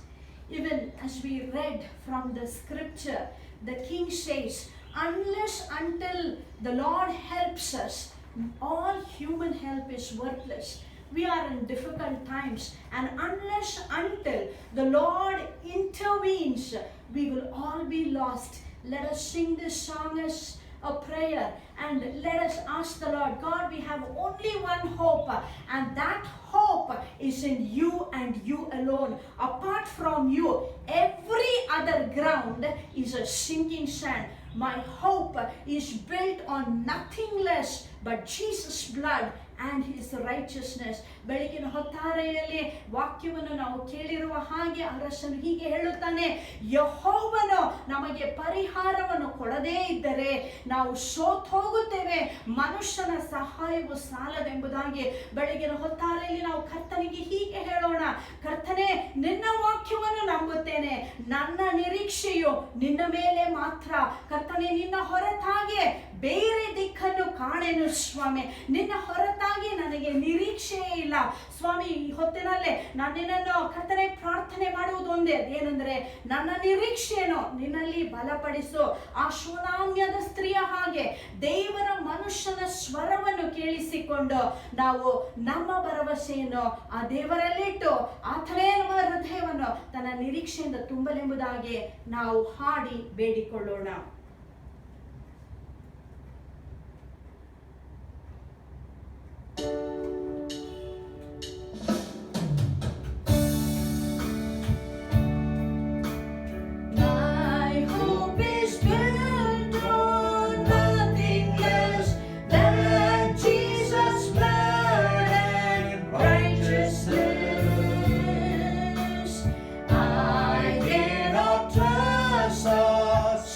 Even as we read from the scripture, the King says, unless until the Lord helps us, all human help is worthless. We are in difficult times, and unless until the Lord intervenes, we will all be lost. Let us sing this song as a prayer and let us ask the Lord, God, we have only one hope, and that hope is in you and you alone. Apart from you, every other ground is a sinking sand. My hope is built on nothing less but Jesus' blood and His righteousness. ಬೆಳಗಿನ ಹೊತ್ತಾರೆಯಲ್ಲಿ ವಾಕ್ಯವನ್ನು ನಾವು ಕೇಳಿರುವ ಹಾಗೆ ಅರಸನು ಹೀಗೆ ಹೇಳುತ್ತಾನೆ, ಯೆಹೋವನು ನಮಗೆ ಪರಿಹಾರವನ್ನು ಕೊಡದೇ ಇದ್ದರೆ ನಾವು ಸೋತೋಗುತ್ತೇವೆ, ಮನುಷ್ಯನ ಸಹಾಯವು ಸಾಲದೆಂಬುದಾಗಿ. ಬೆಳಗಿನ ಹೊತ್ತಾರೆಯಲ್ಲಿ ನಾವು ಕರ್ತನಿಗೆ ಹೀಗೆ ಹೇಳೋಣ, ಕರ್ತನೇ ನಿನ್ನ ವಾಕ್ಯವನ್ನು ನಂಬುತ್ತೇನೆ, ನನ್ನ ನಿರೀಕ್ಷೆಯು ನಿನ್ನ ಮೇಲೆ ಮಾತ್ರ. ಕರ್ತನೇ ನಿನ್ನ ಹೊರತಾಗಿ ಬೇರೆ ದಿಕ್ಕನ್ನು ಕಾಣೆನು ಸ್ವಾಮಿ, ನಿನ್ನ ಹೊರತಾಗಿ ನನಗೆ ನಿರೀಕ್ಷೆಯೇ ಇಲ್ಲ ಸ್ವಾಮಿ. ಈ ಹೊತ್ತಿನಲ್ಲೇ ನಾನು ನಿನ್ನನ್ನು ಕರ್ತನೆ ಪ್ರಾರ್ಥನೆ ಮಾಡುವುದು ಒಂದೇ, ಅದೇನೆಂದರೆ ನನ್ನ ನಿರೀಕ್ಷೆಯನ್ನು ನಿನ್ನಲ್ಲಿ ಬಲಪಡಿಸು. ಆ ಶೂನಾಮ್ಯದ ಸ್ತ್ರೀಯ ಹಾಗೆ ದೇವರ ಮನುಷ್ಯನ ಸ್ವರವನ್ನು ಕೇಳಿಸಿಕೊಂಡು ನಾವು ನಮ್ಮ ಭರವಸೆಯನ್ನು ಆ ದೇವರಲ್ಲಿಟ್ಟು ಆತನೇ ನಮ್ಮ ಹೃದಯವನ್ನು ತನ್ನ ನಿರೀಕ್ಷೆಯಿಂದ ತುಂಬಲೆಂಬುದಾಗಿ ನಾವು ಹಾಡಿ ಬೇಡಿಕೊಳ್ಳೋಣ.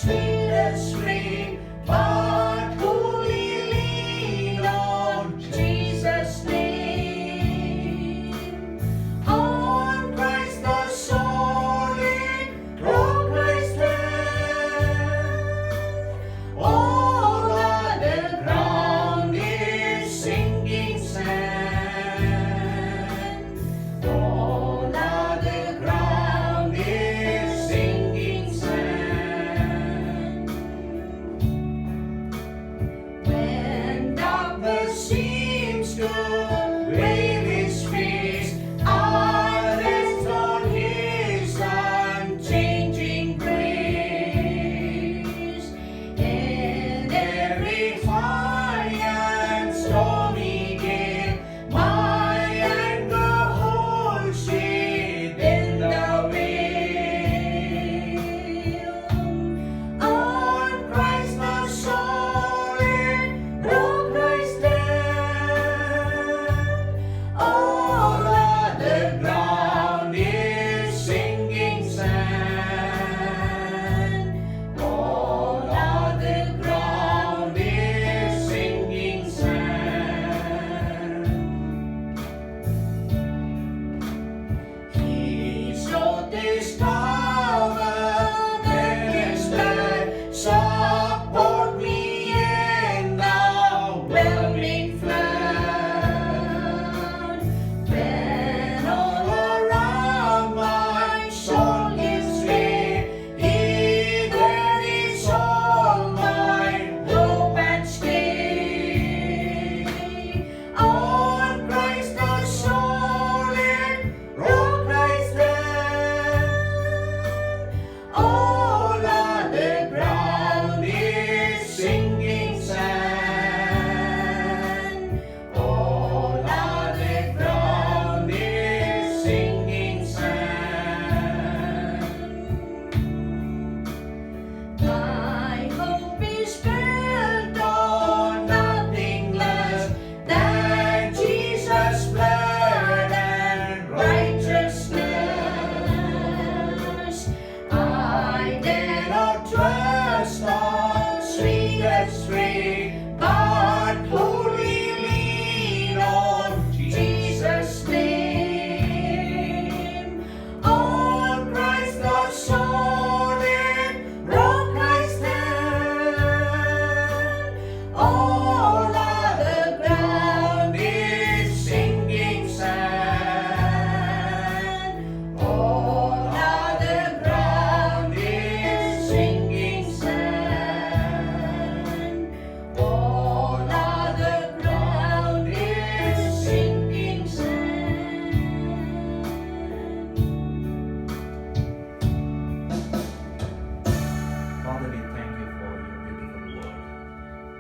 Sweet song, sweet and sweet, but wholly lean on Jesus' name. On Christ the solid rock I stand. All other ground is sinking sand. All other ground is sinking sand. All other ground is sinking sand. Father, we thank you for your beautiful word.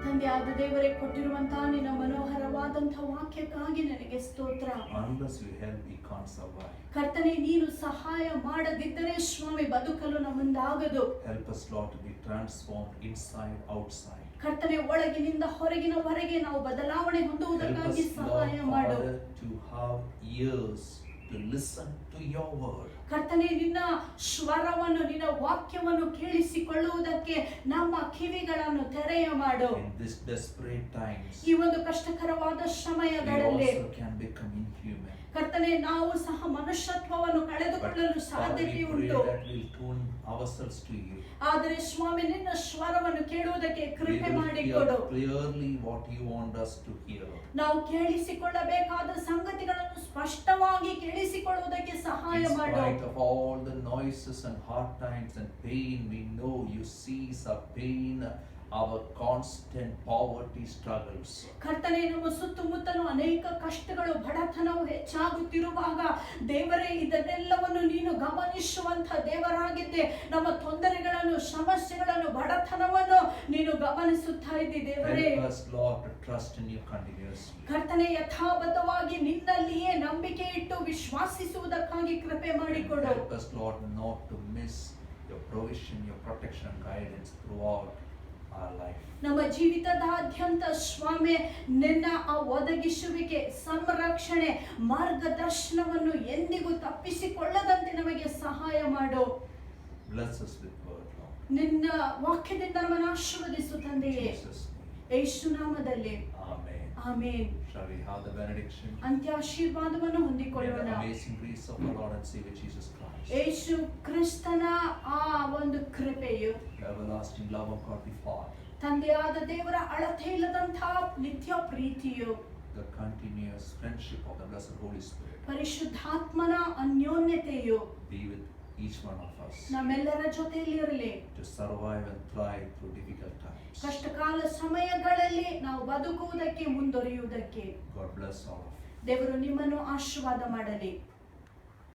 ತಂದೆಯಾದ ದೇವರೇ, ಕೊಟ್ಟಿರುವಂತಹ ನಿನ್ನ ಮನೋಹರವಾದಂತಹ ವಾಕ್ಯಕ್ಕಾಗಿ ನನಗೆ ಸ್ತೋತ್ರ. Unless you help, we can't survive. ಕರ್ತನೆ, ನೀನು ಸಹಾಯ ಮಾಡದಿದ್ದರೆ ಸ್ವಾಮಿ ಬದುಕಲು ನಮ್ಮಿಂದಾಗದು. Help us, Lord, to be transformed inside, outside. ಕರ್ತನೆ, ಒಳಗಿನಿಂದ ಹೊರಗಿನವರೆಗೆ ನಾವು ಬದಲಾವಣೆ Help ಹೊಂದುವುದಕ್ಕಾಗಿ us, ಸಹಾಯ Lord, ಮಾಡು. Father, to have ears to listen to your word. ಕರ್ತನೆ, ನಿನ್ನ ಸ್ವರವನ್ನು, ನಿನ್ನ ವಾಕ್ಯವನ್ನು ಕೇಳಿಸಿಕೊಳ್ಳುವುದಕ್ಕೆ ನಮ್ಮ ಕಿವಿಗಳನ್ನು ತೆರೆಯ ಮಾಡು. In this desperate times, ಈ ಒಂದು ಕಷ್ಟಕರವಾದ we ಸಮಯಗಳಲ್ಲಿ also can become inhuman. ಕರ್ತನೆ, ನಾವು ಸಹ ಮನುಷ್ಯತ್ವವನ್ನು But ಕಳೆದುಕೊಳ್ಳಲು Father, ಸಾಧ್ಯತೆ we pray ಉಂಟು. that we'll tune ourselves to you. ಆದರೆ ಸ್ವಾಮಿ, ನಿನ್ನ ಸ್ವರವನ್ನು ಕೇಳುವುದಕ್ಕೆ We ಕೃಪೆ will ಮಾಡಿಕೊಡು. hear clearly what you want us to hear. ನಾವು ಕೇಳಿಸಿಕೊಳ್ಳಬೇಕಾದ ಸಂಗತಿಗಳನ್ನು ಸ್ಪಷ್ಟವಾಗಿ ಕೇಳಿಸಿಕೊಳ್ಳುವುದಕ್ಕೆ ಸಹಾಯ In ಮಾಡು. spite of all the noises and hard times and pain, we know you cease our pain, our constant poverty struggles. ಕರ್ತನೆ, ನಮ್ಮ ಸುತ್ತಮುತ್ತಲು ಅನೇಕ ಕಷ್ಟಗಳು, ಬಡತನವು ಹೆಚ್ಚಾಗುತ್ತಿರುವಾಗ ದೇವರೇ, ಇದನ್ನೆಲ್ಲವನ್ನು ನೀನು ಗಮನಿಸುವಂತ ದೇವರಾಗಿದ್ದೆ. ನಮ್ಮ ತೊಂದರೆಗಳನ್ನು, ಸಮಸ್ಯೆಗಳನ್ನು, ಬಡತನವನ್ನು ನೀನು ಗಮನಿಸುತ್ತಾ ಇದ್ದಿ ದೇವರೇ. Help us, Lord, to trust in you continuously. ಕರ್ತನೆ, ಯಥಾಬದ್ಧವಾಗಿ ನಿನ್ನಲ್ಲಿಯೇ ನಂಬಿಕೆ ಇಟ್ಟು ವಿಶ್ವಾಸಿಸುವುದಕ್ಕಾಗಿ ಕೃಪೆ ಮಾಡಿಕೊಡು. Help us, Lord, not to miss your provision, your protection and guidance throughout our life. ನಮ್ಮ ಜೀವಿತದಾದ್ಯಂತ ಸ್ವಾಮಿ, ನಿನ್ನ ಆ ಒದಗಿಸುವಿಕೆ, ಸಂರಕ್ಷಣೆ, ಮಾರ್ಗದರ್ಶನವನ್ನು ಎಂದಿಗೂ ತಪ್ಪಿಸಿಕೊಳ್ಳದಂತೆ ನಮಗೆ ಸಹಾಯ ಮಾಡು. Bless us with word, Lord. ನಿನ್ನ ವಾಕ್ಯದಿಂದ ನಮ್ಮನ್ನು ಆಶೀರ್ವದಿಸು ತಂದೆಯೇ. Jesus' name. ಯೇಸು ನಾಮದಲ್ಲಿ Amen. Amen. Shall we have the benediction? ಅಂತ್ಯ ಆಶೀರ್ವಾದವನ್ನು May ಹೊಂದಿಕೊಳ್ಳೋಣ. the amazing grace of our Lord and Savior Jesus Christ, ಯೇಸು ಕ್ರಿಸ್ತನ ಆ ಒಂದು ಕೃಪೆಯು, the everlasting love of God the Father, ತಂದೆಯಾದ ದೇವರ ಅಳತೆ ಇಲ್ಲದಂತಹ ನಿತ್ಯ ಪ್ರೀತಿಯು, the continuous friendship of the blessed Holy Spirit ಪರಿಶುದ್ಧಾತ್ಮನ ಅನ್ಯೋನ್ಯತೆಯು be with each one of us ನಮ್ಮೆಲ್ಲರ ಜೊತೆಯಲ್ಲಿ ಇರಲಿ. to survive and thrive through difficult times. ಕಷ್ಟಕಾಲ ಸಮಯಗಳಲ್ಲಿ ನಾವು ಬದುಕುವುದಕ್ಕೆ, ಮುಂದುವರಿಯುವುದಕ್ಕೆ God bless all of you. ದೇವರು ನಿಮ್ಮನ್ನು ಆಶೀರ್ವಾದ ಮಾಡಲಿ.